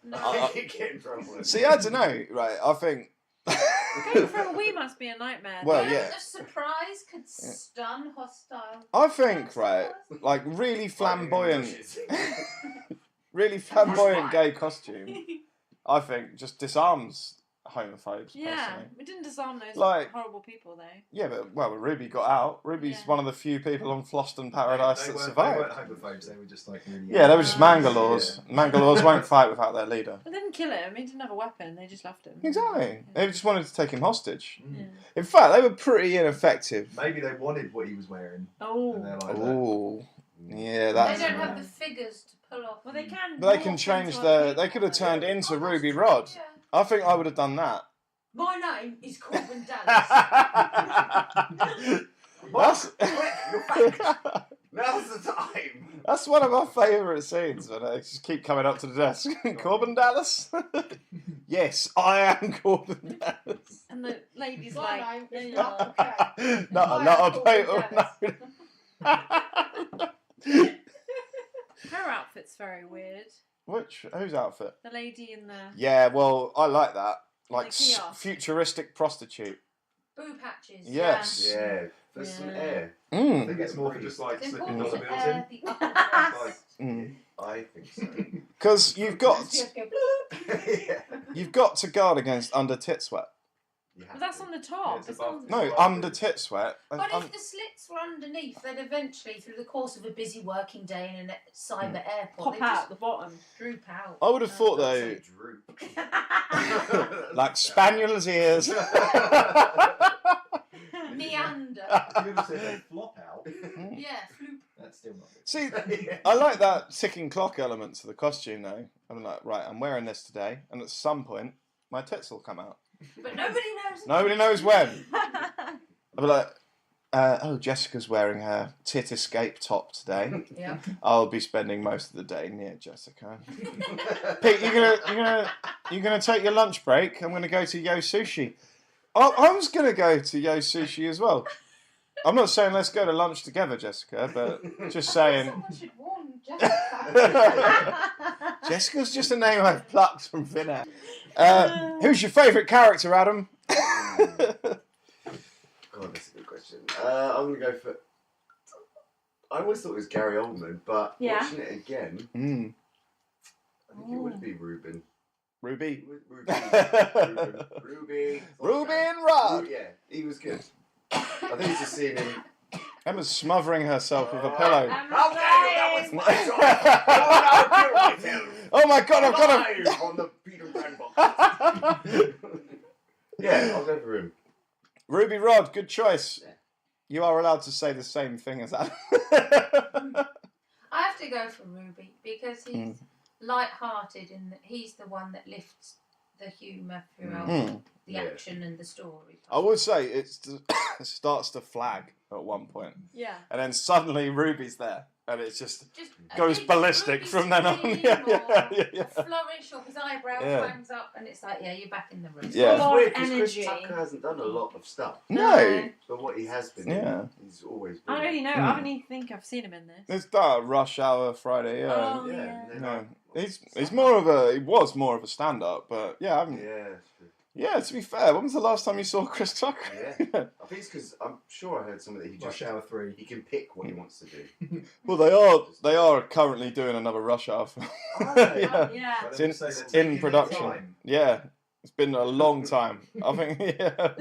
[SPEAKER 5] No.
[SPEAKER 4] You get in trouble.
[SPEAKER 1] See, I don't know. Right, I think.
[SPEAKER 3] Going for a wee must be a nightmare.
[SPEAKER 1] Well,
[SPEAKER 5] Moment
[SPEAKER 1] yeah.
[SPEAKER 5] of surprise could stun hostile.
[SPEAKER 1] I think right, like really flamboyant, gay costume. I think just disarms homophobes.
[SPEAKER 3] Yeah,
[SPEAKER 1] Personally.
[SPEAKER 3] we didn't disarm those
[SPEAKER 1] Like-
[SPEAKER 3] horrible people though.
[SPEAKER 1] Yeah, but Ruby got out. Ruby's
[SPEAKER 3] Yeah.
[SPEAKER 1] one of the few people on Floston Paradise
[SPEAKER 2] They
[SPEAKER 1] that
[SPEAKER 2] weren't
[SPEAKER 1] survived.
[SPEAKER 2] homophobes, they were just like really.
[SPEAKER 1] Yeah, they were just Mangalores.
[SPEAKER 2] Yeah.
[SPEAKER 1] Mangalores won't fight without their leader.
[SPEAKER 3] They didn't kill him. He didn't have a weapon. They just left him.
[SPEAKER 1] Exactly. They just wanted to take him hostage.
[SPEAKER 3] Yeah.
[SPEAKER 1] In fact, they were pretty ineffective.
[SPEAKER 2] Maybe they wanted what he was wearing.
[SPEAKER 3] Oh.
[SPEAKER 2] And they're like,
[SPEAKER 1] Ooh. Yeah,
[SPEAKER 5] They
[SPEAKER 1] that's.
[SPEAKER 5] don't have the figures to pull off.
[SPEAKER 3] Well, they can.
[SPEAKER 1] But they can
[SPEAKER 3] morph
[SPEAKER 1] change
[SPEAKER 3] into
[SPEAKER 1] the.
[SPEAKER 3] other
[SPEAKER 1] They could have
[SPEAKER 3] people.
[SPEAKER 1] turned into
[SPEAKER 5] Oh, that's
[SPEAKER 1] Ruby
[SPEAKER 5] true,
[SPEAKER 1] Rod.
[SPEAKER 5] yeah.
[SPEAKER 1] I think I would have done that.
[SPEAKER 5] My name is Corbin Dallas.
[SPEAKER 1] That's,
[SPEAKER 4] Now's the time.
[SPEAKER 1] that's one of my favourite scenes when they just keep coming up to the desk. Corbin Dallas? Yes, I am Corbin Dallas.
[SPEAKER 3] And the lady's
[SPEAKER 5] My
[SPEAKER 3] like,
[SPEAKER 5] name is
[SPEAKER 3] yeah,
[SPEAKER 5] not
[SPEAKER 3] yeah.
[SPEAKER 5] okay.
[SPEAKER 1] Not
[SPEAKER 5] I
[SPEAKER 1] a lot
[SPEAKER 5] am
[SPEAKER 1] of
[SPEAKER 5] Corbin
[SPEAKER 1] people.
[SPEAKER 3] Her outfit's very weird.
[SPEAKER 1] Whose outfit?
[SPEAKER 3] The lady in the.
[SPEAKER 1] Yeah, well, I like that. Like
[SPEAKER 3] The kiosk.
[SPEAKER 1] futuristic prostitute.
[SPEAKER 5] Boo patches.
[SPEAKER 1] Yes.
[SPEAKER 4] Yeah. for some air.
[SPEAKER 2] I
[SPEAKER 1] Mm.
[SPEAKER 2] think it's more for just like
[SPEAKER 5] It's
[SPEAKER 2] slipping
[SPEAKER 5] important
[SPEAKER 2] dollar
[SPEAKER 5] to
[SPEAKER 2] bills in.
[SPEAKER 5] air the upper
[SPEAKER 2] Like,
[SPEAKER 1] Mm.
[SPEAKER 4] I think so.
[SPEAKER 1] Because you've got
[SPEAKER 4] Yeah.
[SPEAKER 1] you've got to guard against under tit sweat.
[SPEAKER 4] You have
[SPEAKER 3] But that's
[SPEAKER 4] to.
[SPEAKER 3] on the top.
[SPEAKER 2] it's
[SPEAKER 3] It's
[SPEAKER 2] above-
[SPEAKER 3] on
[SPEAKER 1] No,
[SPEAKER 2] Well,
[SPEAKER 1] under tit sweat.
[SPEAKER 5] But if the slits were underneath, they'd eventually, through the course of a busy working day in a cyber airport,
[SPEAKER 3] pop
[SPEAKER 5] they'd
[SPEAKER 3] out
[SPEAKER 5] just
[SPEAKER 3] the bottom.
[SPEAKER 5] droop out.
[SPEAKER 1] I would have thought
[SPEAKER 4] Don't
[SPEAKER 1] though,
[SPEAKER 4] say droop.
[SPEAKER 1] like spaniel's ears.
[SPEAKER 5] Meander.
[SPEAKER 2] if you ever said they flop out,
[SPEAKER 5] Yeah, floop.
[SPEAKER 2] that's still not good.
[SPEAKER 1] See, I like that ticking clock element to the costume though. I'm like, right, I'm wearing this today, and at some point, my tits will come out.
[SPEAKER 5] But nobody knows.
[SPEAKER 1] Nobody knows when. I'll be like, oh, Jessica's wearing her tit escape top today.
[SPEAKER 5] Yeah.
[SPEAKER 1] I'll be spending most of the day near Jessica. Pete, you're gonna take your lunch break. I'm gonna go to Yo Sushi. I was gonna go to Yo Sushi as well. I'm not saying let's go to lunch together, Jessica, but just saying.
[SPEAKER 5] Someone should warn Jessica.
[SPEAKER 1] Jessica's just a name I've plucked from thin air. Who's your favourite character, Adam?
[SPEAKER 4] God, that's a good question. I'm going to go for... I always thought it was Gary Oldman, but
[SPEAKER 3] Yeah.
[SPEAKER 4] watching it again,
[SPEAKER 1] Mm.
[SPEAKER 4] I think it would be Ruben.
[SPEAKER 1] Ruby.
[SPEAKER 4] Ruby.
[SPEAKER 1] Reuben Rudd.
[SPEAKER 4] Yeah, he was good. I think it's just seeing him...
[SPEAKER 1] Emma's smothering herself with a pillow.
[SPEAKER 4] How dare you? That was my job. I want to kill myself.
[SPEAKER 1] Oh my god, I've got
[SPEAKER 4] Live on the Peter Pan box. Yeah, I'll go for him.
[SPEAKER 1] Ruby Rod, good choice.
[SPEAKER 4] Yeah.
[SPEAKER 1] You are allowed to say the same thing as Adam.
[SPEAKER 5] I have to go for Ruby because he's light-hearted and he's the one that lifts the humour throughout the
[SPEAKER 4] Yeah.
[SPEAKER 5] action and the story.
[SPEAKER 1] I would say it starts to flag at one point,
[SPEAKER 3] Yeah.
[SPEAKER 1] and then suddenly Ruby's there, and it's just
[SPEAKER 5] Just a
[SPEAKER 1] goes
[SPEAKER 5] big
[SPEAKER 1] ballistic
[SPEAKER 5] Ruby
[SPEAKER 1] from then on.
[SPEAKER 5] scream
[SPEAKER 1] Yeah,
[SPEAKER 5] or
[SPEAKER 1] yeah.
[SPEAKER 5] a flourish or his eyebrow
[SPEAKER 1] Yeah.
[SPEAKER 5] flames up and it's like, yeah, you're back in the room.
[SPEAKER 1] Yeah.
[SPEAKER 4] It's
[SPEAKER 3] Full
[SPEAKER 4] weird
[SPEAKER 3] of
[SPEAKER 4] because Chris
[SPEAKER 3] energy.
[SPEAKER 4] Tucker hasn't done a lot of stuff,
[SPEAKER 1] No,
[SPEAKER 4] but what he has been
[SPEAKER 1] Yeah.
[SPEAKER 4] in, he's always
[SPEAKER 3] I don't
[SPEAKER 4] been.
[SPEAKER 3] really know. I don't even think I've seen him in this.
[SPEAKER 1] it's that Rush Hour Friday. Yeah,
[SPEAKER 3] Oh, yeah.
[SPEAKER 4] and then
[SPEAKER 1] no, he's more of a. He was more of a stand-up, but yeah, I haven't.
[SPEAKER 4] Yeah, it's true.
[SPEAKER 1] Yeah, to be fair, when was the last time you saw Chris Tucker?
[SPEAKER 4] Yeah. I think it's because I'm sure I heard something that he
[SPEAKER 2] Rush
[SPEAKER 4] just
[SPEAKER 2] Hour 3.
[SPEAKER 4] he can pick what he wants to do.
[SPEAKER 1] Well, they are currently doing another Rush Hour film.
[SPEAKER 4] Are they?
[SPEAKER 1] Yeah.
[SPEAKER 3] Yeah.
[SPEAKER 2] But
[SPEAKER 1] It's
[SPEAKER 2] then
[SPEAKER 1] in-
[SPEAKER 2] you say
[SPEAKER 1] it's
[SPEAKER 2] that
[SPEAKER 1] in
[SPEAKER 2] taking
[SPEAKER 1] production.
[SPEAKER 2] their time.
[SPEAKER 1] Yeah, it's been a long time. I think yeah,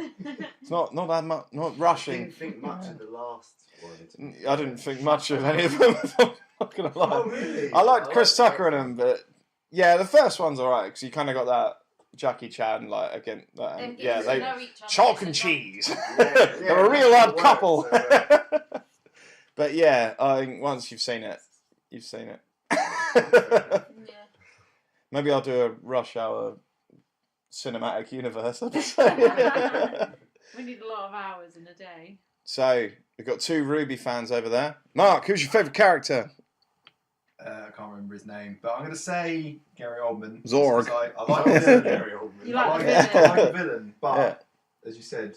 [SPEAKER 1] it's not that much, not
[SPEAKER 4] I
[SPEAKER 1] rushing.
[SPEAKER 4] didn't think much of the last one.
[SPEAKER 1] I didn't think much of any of them. I'm not gonna lie.
[SPEAKER 4] Oh, really?
[SPEAKER 1] I liked
[SPEAKER 4] I
[SPEAKER 1] Chris
[SPEAKER 4] like
[SPEAKER 1] Tucker in them, but yeah, the first one's alright because you kind of got that Jackie Chan like again.
[SPEAKER 5] Them
[SPEAKER 1] Yeah,
[SPEAKER 5] getting to
[SPEAKER 1] they
[SPEAKER 5] know each other.
[SPEAKER 1] chalk and
[SPEAKER 5] It's a
[SPEAKER 1] cheese.
[SPEAKER 4] Yeah,
[SPEAKER 1] They're a real
[SPEAKER 4] it
[SPEAKER 1] odd
[SPEAKER 4] works,
[SPEAKER 1] couple.
[SPEAKER 4] so,
[SPEAKER 1] But yeah, I think once you've seen it, you've seen it.
[SPEAKER 5] Yeah.
[SPEAKER 1] Maybe I'll do a Rush Hour cinematic universe episode.
[SPEAKER 3] We need a lot of hours in a day.
[SPEAKER 1] So we've got two Ruby fans over there. Mark, who's your favourite character?
[SPEAKER 2] I can't remember his name, but I'm going to say Gary Oldman.
[SPEAKER 1] Zorg.
[SPEAKER 2] because I like the villain.
[SPEAKER 4] Gary Oldman.
[SPEAKER 3] You
[SPEAKER 2] I
[SPEAKER 3] like
[SPEAKER 2] like,
[SPEAKER 3] the
[SPEAKER 2] I
[SPEAKER 3] villain?
[SPEAKER 2] like the villain, but
[SPEAKER 1] Yeah.
[SPEAKER 2] as you said,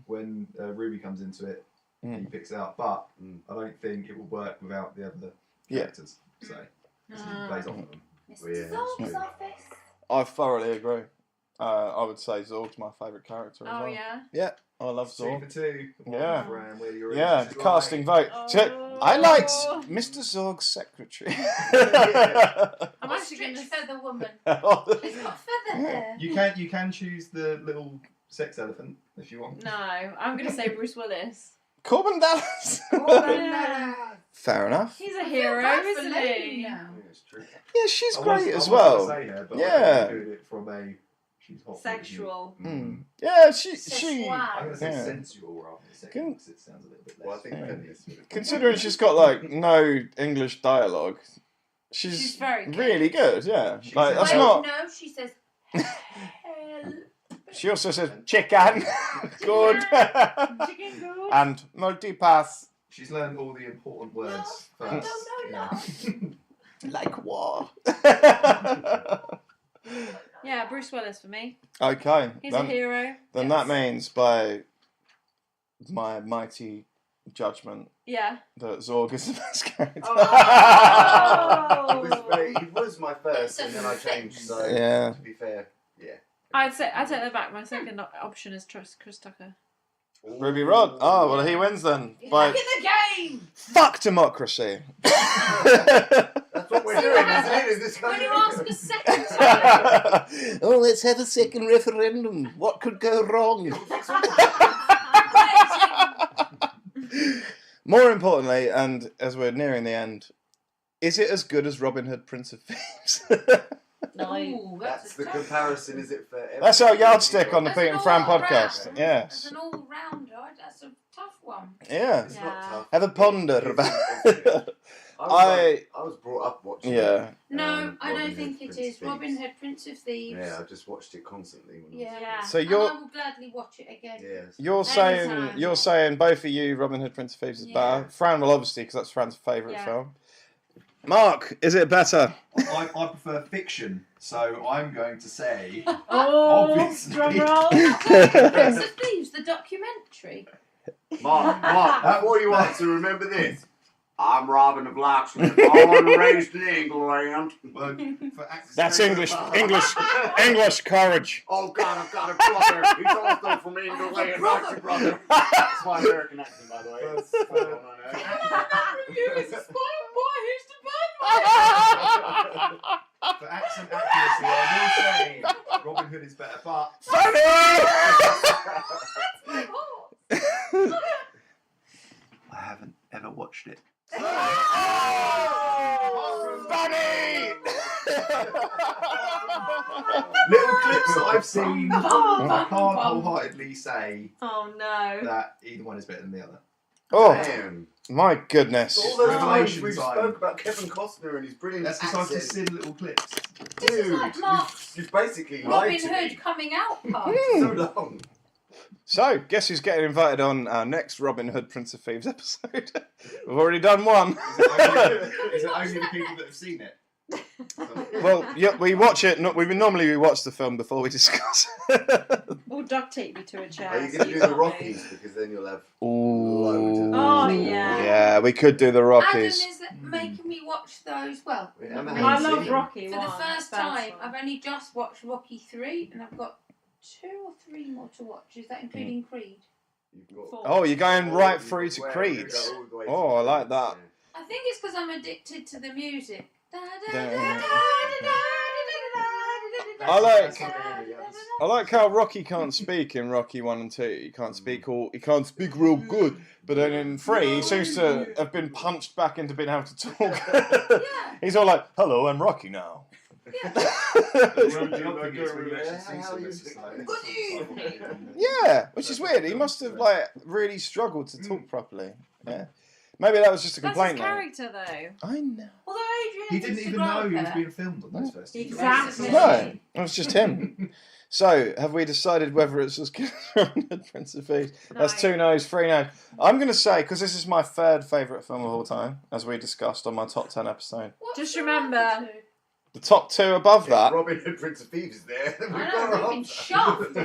[SPEAKER 2] when Ruby comes into it, he
[SPEAKER 1] Mm.
[SPEAKER 2] picks it up. But
[SPEAKER 4] Mm.
[SPEAKER 2] I don't think it will work without the other
[SPEAKER 1] Yeah.
[SPEAKER 2] characters. So he plays off of them.
[SPEAKER 4] Well, yeah,
[SPEAKER 5] Mr.
[SPEAKER 4] that's
[SPEAKER 5] Zorg's
[SPEAKER 4] true.
[SPEAKER 5] office.
[SPEAKER 1] I thoroughly agree. I would say Zorg's my favourite character as
[SPEAKER 3] Oh,
[SPEAKER 1] well.
[SPEAKER 3] yeah.
[SPEAKER 1] I love
[SPEAKER 2] 2
[SPEAKER 1] Zorg.
[SPEAKER 2] for 2. Come on,
[SPEAKER 1] Yeah.
[SPEAKER 2] Fran, where you're
[SPEAKER 1] Yeah,
[SPEAKER 2] in.
[SPEAKER 1] the casting vote.
[SPEAKER 3] Oh.
[SPEAKER 1] So I liked Mr. Zorg's secretary.
[SPEAKER 3] I'm actually going
[SPEAKER 5] Ostrich
[SPEAKER 3] to.
[SPEAKER 5] feather woman.
[SPEAKER 1] Oh,
[SPEAKER 5] She's got feather hair.
[SPEAKER 2] You can choose the little sex elephant if you want.
[SPEAKER 3] No, I'm going to say Bruce Willis.
[SPEAKER 1] Corbin Dallas.
[SPEAKER 3] Yeah.
[SPEAKER 1] Fair enough.
[SPEAKER 3] He's a
[SPEAKER 5] I feel
[SPEAKER 3] hero,
[SPEAKER 5] bad for
[SPEAKER 3] isn't
[SPEAKER 5] Lady
[SPEAKER 3] he?
[SPEAKER 5] now.
[SPEAKER 4] Yeah, it's true.
[SPEAKER 1] Yeah, she's
[SPEAKER 2] I
[SPEAKER 1] great
[SPEAKER 2] was
[SPEAKER 1] as
[SPEAKER 2] gonna
[SPEAKER 1] well.
[SPEAKER 2] say her, but
[SPEAKER 1] Yeah.
[SPEAKER 2] I'm doing it from a she's hot.
[SPEAKER 3] Sexual.
[SPEAKER 1] Mm. Yeah, she.
[SPEAKER 5] Sexual.
[SPEAKER 2] I'm going to say
[SPEAKER 1] Yeah.
[SPEAKER 2] sensual rather than sexual
[SPEAKER 1] Can-
[SPEAKER 2] because it sounds a little bit less.
[SPEAKER 4] Well, I think
[SPEAKER 1] Yeah.
[SPEAKER 4] feminists would have-
[SPEAKER 1] Considering she's got like no English dialogue,
[SPEAKER 3] She's
[SPEAKER 1] she's
[SPEAKER 3] very good.
[SPEAKER 1] really good. Yeah,
[SPEAKER 2] She
[SPEAKER 1] like
[SPEAKER 2] said-
[SPEAKER 1] that's
[SPEAKER 5] Wait,
[SPEAKER 1] not.
[SPEAKER 5] no, she says. Hell.
[SPEAKER 1] She also says chicken, good,
[SPEAKER 3] Chicken good.
[SPEAKER 1] and multipass.
[SPEAKER 2] She's learned all the important words
[SPEAKER 5] No,
[SPEAKER 2] first.
[SPEAKER 5] no.
[SPEAKER 1] Like war.
[SPEAKER 3] Yeah, Bruce Willis for me.
[SPEAKER 1] Okay,
[SPEAKER 3] He's a
[SPEAKER 1] then,
[SPEAKER 3] hero.
[SPEAKER 1] then that means by my mighty judgment
[SPEAKER 3] Yeah.
[SPEAKER 1] that Zorg is the best character.
[SPEAKER 3] Oh.
[SPEAKER 4] He was my first, and then I changed. So
[SPEAKER 1] Yeah.
[SPEAKER 4] to be fair, yeah.
[SPEAKER 3] I take that back. My second option is Chris Tucker.
[SPEAKER 1] Ruby Rod. Oh, well, he wins then.
[SPEAKER 5] Get
[SPEAKER 1] By
[SPEAKER 5] back in the game!
[SPEAKER 1] fuck democracy.
[SPEAKER 4] That's what we're doing, isn't it? Is this
[SPEAKER 5] When you
[SPEAKER 4] kind
[SPEAKER 5] ask a second time.
[SPEAKER 1] Oh, let's have a second referendum. What could go wrong? More importantly, and as we're nearing the end, is it as good as Robin Hood, Prince of Thieves?
[SPEAKER 3] No.
[SPEAKER 5] Ooh,
[SPEAKER 4] That's
[SPEAKER 5] a
[SPEAKER 4] the
[SPEAKER 5] tough-
[SPEAKER 4] comparison, is it, for everyone?
[SPEAKER 1] That's our yardstick on the
[SPEAKER 5] That's
[SPEAKER 1] Pete
[SPEAKER 5] an
[SPEAKER 1] and Fran
[SPEAKER 5] all-round.
[SPEAKER 1] podcast.
[SPEAKER 5] As
[SPEAKER 1] Yes.
[SPEAKER 5] an all-rounder, that's a tough one.
[SPEAKER 1] Yeah.
[SPEAKER 4] It's
[SPEAKER 3] Yeah.
[SPEAKER 4] not tough.
[SPEAKER 1] Have a ponder
[SPEAKER 4] It is,
[SPEAKER 1] about
[SPEAKER 4] isn't it? I was brought up watching
[SPEAKER 1] Yeah.
[SPEAKER 4] it.
[SPEAKER 5] No, I
[SPEAKER 4] Robin
[SPEAKER 5] don't
[SPEAKER 4] Hood,
[SPEAKER 5] think it
[SPEAKER 4] Prince
[SPEAKER 5] is.
[SPEAKER 4] of Thieves.
[SPEAKER 5] Robin Hood, Prince of Thieves.
[SPEAKER 4] Yeah, I just watched it constantly. When
[SPEAKER 5] Yeah.
[SPEAKER 3] Yeah.
[SPEAKER 1] So
[SPEAKER 5] And
[SPEAKER 1] you're
[SPEAKER 5] I will gladly watch it again.
[SPEAKER 4] Yes.
[SPEAKER 1] you're
[SPEAKER 3] Anytime,
[SPEAKER 1] saying
[SPEAKER 3] yeah.
[SPEAKER 1] both of you Robin Hood, Prince of Thieves is
[SPEAKER 5] Yeah.
[SPEAKER 1] better. Fran will obviously because that's Fran's favourite
[SPEAKER 3] Yeah.
[SPEAKER 1] film. Mark, is it better?
[SPEAKER 2] I prefer fiction, so I'm going to say
[SPEAKER 3] Oh,
[SPEAKER 2] Obviously.
[SPEAKER 3] drum roll.
[SPEAKER 5] Prince of Thieves, the documentary.
[SPEAKER 4] Mark, before you answer, remember this. I'm Robin of Blacksmith, born and raised in England.
[SPEAKER 2] well, for actors.
[SPEAKER 1] That's English courage.
[SPEAKER 4] Oh God, I've got a brother. He's also from England. That's your brother. That's my American accent, by the way.
[SPEAKER 2] But,
[SPEAKER 5] That review is a spoiled boy who's the bad boy.
[SPEAKER 2] for accent accuracy, I will say Robin Hood is better, but
[SPEAKER 1] Funny!
[SPEAKER 2] I haven't ever watched it.
[SPEAKER 1] Funny!
[SPEAKER 2] Little clips that I've seen, I can't
[SPEAKER 5] Bum.
[SPEAKER 2] wholeheartedly say
[SPEAKER 3] Oh no.
[SPEAKER 2] that either one is better than the other.
[SPEAKER 1] Oh,
[SPEAKER 4] Damn.
[SPEAKER 1] my goodness.
[SPEAKER 4] All those times
[SPEAKER 2] Revelation
[SPEAKER 4] we've
[SPEAKER 2] time.
[SPEAKER 4] spoke about Kevin Costner and his brilliant
[SPEAKER 2] That's because I've just
[SPEAKER 4] accent.
[SPEAKER 2] seen little clips.
[SPEAKER 5] This is like
[SPEAKER 4] Dude,
[SPEAKER 5] Mark's
[SPEAKER 4] you've basically
[SPEAKER 5] Robin
[SPEAKER 4] lied to
[SPEAKER 5] Hood
[SPEAKER 4] me
[SPEAKER 5] coming out party.
[SPEAKER 4] so long.
[SPEAKER 1] So, guess who's getting invited on our next Robin Hood, Prince of Thieves episode? We've already done one.
[SPEAKER 2] Is it only the people that have seen it?
[SPEAKER 1] Well, yeah, we watch it. We normally watch the film before we discuss it.
[SPEAKER 3] Or duct tape you to a chair.
[SPEAKER 4] Are you
[SPEAKER 3] so
[SPEAKER 4] going to do the
[SPEAKER 3] can't
[SPEAKER 4] Rockies?
[SPEAKER 3] move.
[SPEAKER 4] Because then you'll have
[SPEAKER 1] Ooh.
[SPEAKER 3] Oh, yeah.
[SPEAKER 1] Yeah, we could do the
[SPEAKER 5] Adam
[SPEAKER 1] Rockies.
[SPEAKER 5] is making me watch those. Well,
[SPEAKER 4] Wait,
[SPEAKER 5] not
[SPEAKER 4] Emma
[SPEAKER 5] me.
[SPEAKER 3] I
[SPEAKER 4] Haven't
[SPEAKER 3] love
[SPEAKER 4] seen
[SPEAKER 3] Rocky
[SPEAKER 5] For
[SPEAKER 3] one.
[SPEAKER 5] the first
[SPEAKER 3] First
[SPEAKER 5] time,
[SPEAKER 3] one.
[SPEAKER 5] I've only just watched Rocky 3, and I've got 2 or 3 more to watch. Is that including Creed?
[SPEAKER 4] You've got
[SPEAKER 3] Four.
[SPEAKER 1] Oh, you're going right
[SPEAKER 4] you've
[SPEAKER 1] through
[SPEAKER 4] got
[SPEAKER 1] to
[SPEAKER 4] where
[SPEAKER 1] Creed.
[SPEAKER 4] we go all the way to
[SPEAKER 1] Oh, I like
[SPEAKER 4] Creed,
[SPEAKER 1] that.
[SPEAKER 5] I think it's because I'm addicted to the music.
[SPEAKER 1] I like how Rocky can't speak in Rocky 1 and 2. He can't speak real good. But then in 3, he seems to have been punched back into being able to talk. He's all like, "Hello, I'm Rocky now." Yeah, which is weird. He must have like really struggled to talk properly. Yeah, maybe that was just a
[SPEAKER 3] That's his
[SPEAKER 1] complaint. Though.
[SPEAKER 3] character, though.
[SPEAKER 1] I know.
[SPEAKER 5] Although Adrian
[SPEAKER 2] He didn't even know he was being filmed on those first two.
[SPEAKER 3] Exactly.
[SPEAKER 1] No, it was just him. So, have we decided whether it's as good as Prince of Thieves? That's 2 no's, 3 no's. I'm going to say, because this is my 3rd favourite film of all time, as we discussed on my top 10 episode.
[SPEAKER 3] Just remember-
[SPEAKER 1] The top 2 above that,
[SPEAKER 4] Robin Hood, Prince of Thieves is there. We've
[SPEAKER 5] I
[SPEAKER 4] got
[SPEAKER 5] know,
[SPEAKER 4] our
[SPEAKER 5] I've been
[SPEAKER 4] answer.
[SPEAKER 5] shocked.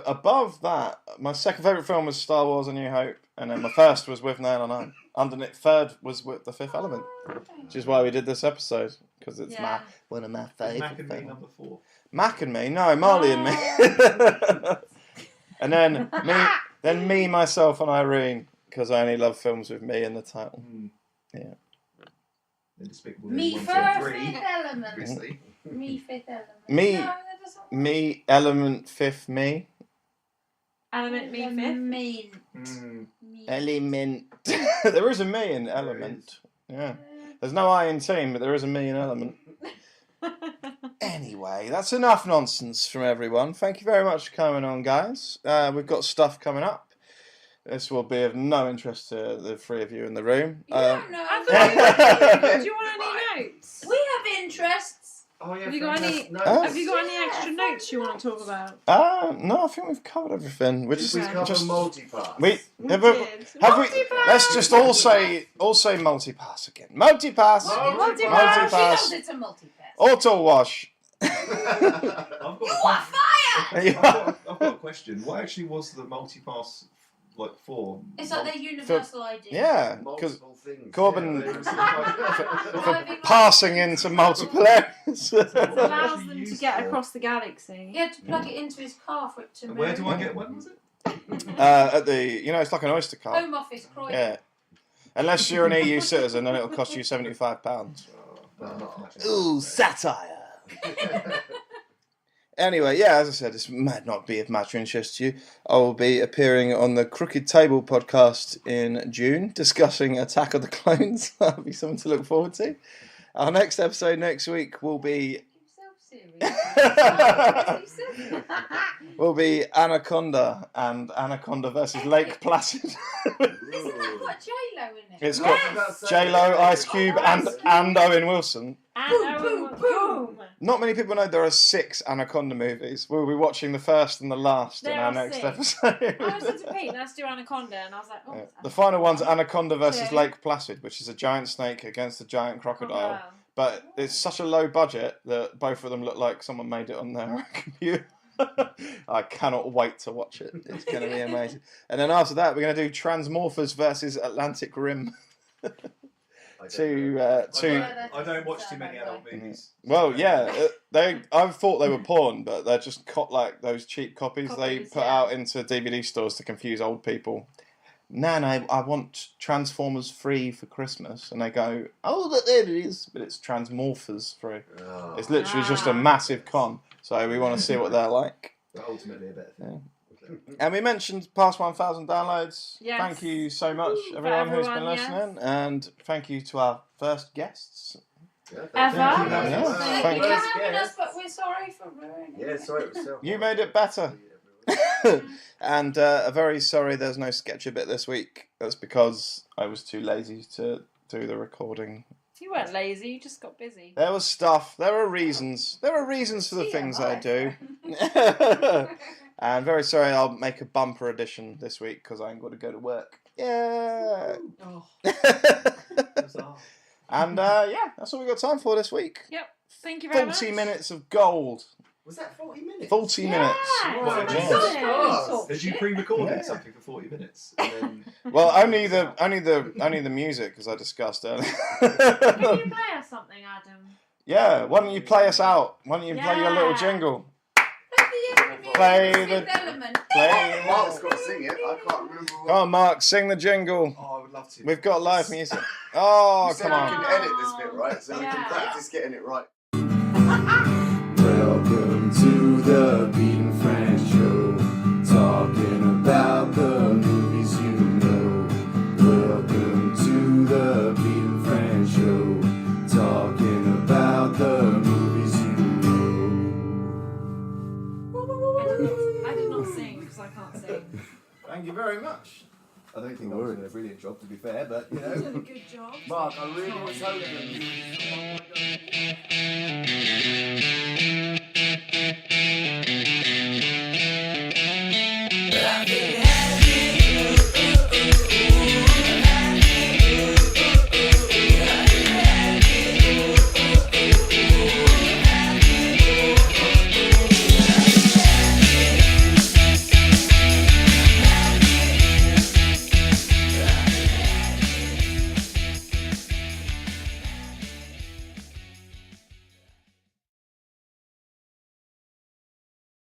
[SPEAKER 1] above that, my 2nd favourite film was Star Wars: A New Hope, and then my 1st was With Nail on 9. Underneath 3rd was with The Fifth Element, which is why we did this episode, because it's
[SPEAKER 3] Yeah.
[SPEAKER 1] one of my
[SPEAKER 2] Mac
[SPEAKER 1] favourite
[SPEAKER 2] and me
[SPEAKER 1] films.
[SPEAKER 2] number 4.
[SPEAKER 1] Mac and me, no, Marley and me. And then me, myself, and Irene, because I only love films with me in the title. Yeah.
[SPEAKER 2] Despicable
[SPEAKER 5] Me
[SPEAKER 2] Me 1, 2,
[SPEAKER 5] for
[SPEAKER 2] and 3,
[SPEAKER 5] Fifth Element.
[SPEAKER 2] obviously.
[SPEAKER 5] Me Fifth Element.
[SPEAKER 1] Me-
[SPEAKER 5] No, that doesn't
[SPEAKER 1] Me, Element, Fifth Me.
[SPEAKER 3] Element me fifth.
[SPEAKER 5] Mean.
[SPEAKER 2] Mm.
[SPEAKER 1] Element. There is a me in Element. Yeah. There's no I in team, but there is a me in Element. Anyway, that's enough nonsense from everyone. Thank you very much for coming on, guys. We've got stuff coming up. This will be of no interest to the 3 of you in the room.
[SPEAKER 5] You don't know.
[SPEAKER 3] I thought do you want any notes?
[SPEAKER 5] We have interests.
[SPEAKER 4] Oh, yeah,
[SPEAKER 3] Have you got any-
[SPEAKER 1] Oh.
[SPEAKER 3] Have you got any
[SPEAKER 5] Yeah,
[SPEAKER 3] extra notes you want to talk about?
[SPEAKER 1] No, I think we've covered everything. We're
[SPEAKER 4] Did
[SPEAKER 1] just,
[SPEAKER 4] we cover
[SPEAKER 1] just
[SPEAKER 4] multipass?
[SPEAKER 1] we
[SPEAKER 3] We
[SPEAKER 1] have, we,
[SPEAKER 3] did.
[SPEAKER 1] have we?
[SPEAKER 3] Multipass.
[SPEAKER 1] Let's just all say multipass again. Multipass.
[SPEAKER 3] Multipass.
[SPEAKER 5] She
[SPEAKER 1] Multipass.
[SPEAKER 5] knows it's a multipass.
[SPEAKER 1] Auto wash.
[SPEAKER 2] I've got
[SPEAKER 5] You
[SPEAKER 2] a
[SPEAKER 5] are fire!
[SPEAKER 2] I've got a question. What actually was the multipass like for?
[SPEAKER 5] It's like their universal ID.
[SPEAKER 1] Yeah, because
[SPEAKER 4] Multiple things.
[SPEAKER 1] Corbin-
[SPEAKER 2] Yeah,
[SPEAKER 1] for passing into multiple areas.
[SPEAKER 3] It allows
[SPEAKER 2] actually
[SPEAKER 3] them to
[SPEAKER 2] used
[SPEAKER 3] get
[SPEAKER 2] for?
[SPEAKER 3] across the galaxy.
[SPEAKER 5] He had to plug it into his car for it to
[SPEAKER 2] And
[SPEAKER 5] move.
[SPEAKER 2] where do I get one? Was it?
[SPEAKER 1] At the, it's like an Oyster card.
[SPEAKER 5] Home Office, Croydon.
[SPEAKER 1] Yeah. Unless you're an EU citizen, then it'll cost you £75. Ooh, satire. Anyway, yeah, as I said, this might not be of much interest to you. I will be appearing on the Crooked Table podcast in June, discussing Attack of the Clones. That'll be something to look forward to. Our next episode next week will be will be Anaconda and Anaconda versus Lake Placid.
[SPEAKER 5] Isn't that got J-Lo in it?
[SPEAKER 1] It's got J-Lo, Ice Cube, and Owen Wilson.
[SPEAKER 3] And
[SPEAKER 5] Boom, boom, boom.
[SPEAKER 1] Not many people know there are 6 Anaconda movies. We'll be watching the first and the last in
[SPEAKER 3] There
[SPEAKER 1] our
[SPEAKER 3] are
[SPEAKER 1] next
[SPEAKER 3] 6.
[SPEAKER 1] episode.
[SPEAKER 3] I said to Pete, let's do Anaconda, and I was like, oh.
[SPEAKER 1] Yeah.
[SPEAKER 3] it's
[SPEAKER 1] The final one's
[SPEAKER 3] Anaconda.
[SPEAKER 1] Anaconda versus
[SPEAKER 3] Okay.
[SPEAKER 1] Lake Placid, which is a giant snake against a giant crocodile. But it's such a low budget that both of them look like someone made it on their computer. I cannot wait to watch it. It's going to be amazing. And then after that, we're going to do Transmorphers versus Atlantic Rim. Two.
[SPEAKER 2] I don't watch too many adult movies.
[SPEAKER 1] Well, yeah, I thought they were porn, but they're just like those cheap copies they put out into DVD stores to confuse old people. Nan, I want Transformers free for Christmas, and they go, oh, but there it is, but it's Transmorphers free.
[SPEAKER 4] Oh.
[SPEAKER 1] It's literally just a massive con, so we want to see what they're like.
[SPEAKER 2] But ultimately a better thing.
[SPEAKER 1] And we mentioned past 1,000 downloads.
[SPEAKER 3] Yes.
[SPEAKER 1] Thank you so much,
[SPEAKER 3] For
[SPEAKER 1] everyone who's been
[SPEAKER 3] everyone,
[SPEAKER 1] listening, and thank you to our first guests.
[SPEAKER 4] Yeah,
[SPEAKER 3] Ever?
[SPEAKER 4] thank you.
[SPEAKER 1] Yeah.
[SPEAKER 5] Thank
[SPEAKER 1] Thank
[SPEAKER 5] you
[SPEAKER 1] you.
[SPEAKER 5] for having us, but we're sorry for ruining it.
[SPEAKER 4] Yeah, sorry it was so
[SPEAKER 1] You made it better. And very sorry there's no Sketcher bit this week. That's because I was too lazy to do the recording.
[SPEAKER 3] You weren't lazy, you just got busy.
[SPEAKER 1] There was stuff. There were reasons. There were reasons for the things I do. And very sorry I'll make a bumper edition this week because I ain't got to go to work. Yeah.
[SPEAKER 5] Oh.
[SPEAKER 1] And yeah, that's all we got time for this week.
[SPEAKER 3] Yep. Thank you very much.
[SPEAKER 1] 40 minutes of gold.
[SPEAKER 2] Was that 40 minutes?
[SPEAKER 1] 40
[SPEAKER 3] Yeah.
[SPEAKER 1] minutes.
[SPEAKER 2] What,
[SPEAKER 3] Yeah.
[SPEAKER 2] Jesus
[SPEAKER 3] Yeah.
[SPEAKER 2] Christ. Did you pre-recorded
[SPEAKER 1] Yeah.
[SPEAKER 2] something for 40 minutes? And then...
[SPEAKER 1] Well, only the music, as I discussed earlier.
[SPEAKER 3] Can you play us something, Adam?
[SPEAKER 1] Yeah, why don't you play us out? Why don't you play your little
[SPEAKER 3] Yeah.
[SPEAKER 1] jingle?
[SPEAKER 5] Play
[SPEAKER 1] Play
[SPEAKER 5] the
[SPEAKER 1] the-
[SPEAKER 5] element.
[SPEAKER 1] Play.
[SPEAKER 4] Mark's got to sing it. I can't remember what.
[SPEAKER 1] Come on, Mark, sing the jingle.
[SPEAKER 2] Oh, I would love to.
[SPEAKER 1] We've got live music. Oh,
[SPEAKER 4] You said
[SPEAKER 1] come
[SPEAKER 4] we
[SPEAKER 1] on.
[SPEAKER 4] can edit this bit, right? So we
[SPEAKER 3] Yeah.
[SPEAKER 4] can practice getting it right.
[SPEAKER 6] Welcome to the Pete and Fran Show, talking about the movies you know. Welcome to the Pete and Fran Show, talking about the movies you know.
[SPEAKER 3] I did not sing because I can't sing.
[SPEAKER 1] Thank you very much.
[SPEAKER 2] I don't think I was doing a brilliant job, to be fair, but, you know.
[SPEAKER 3] You did a good job.
[SPEAKER 4] Mark, I really was hoping.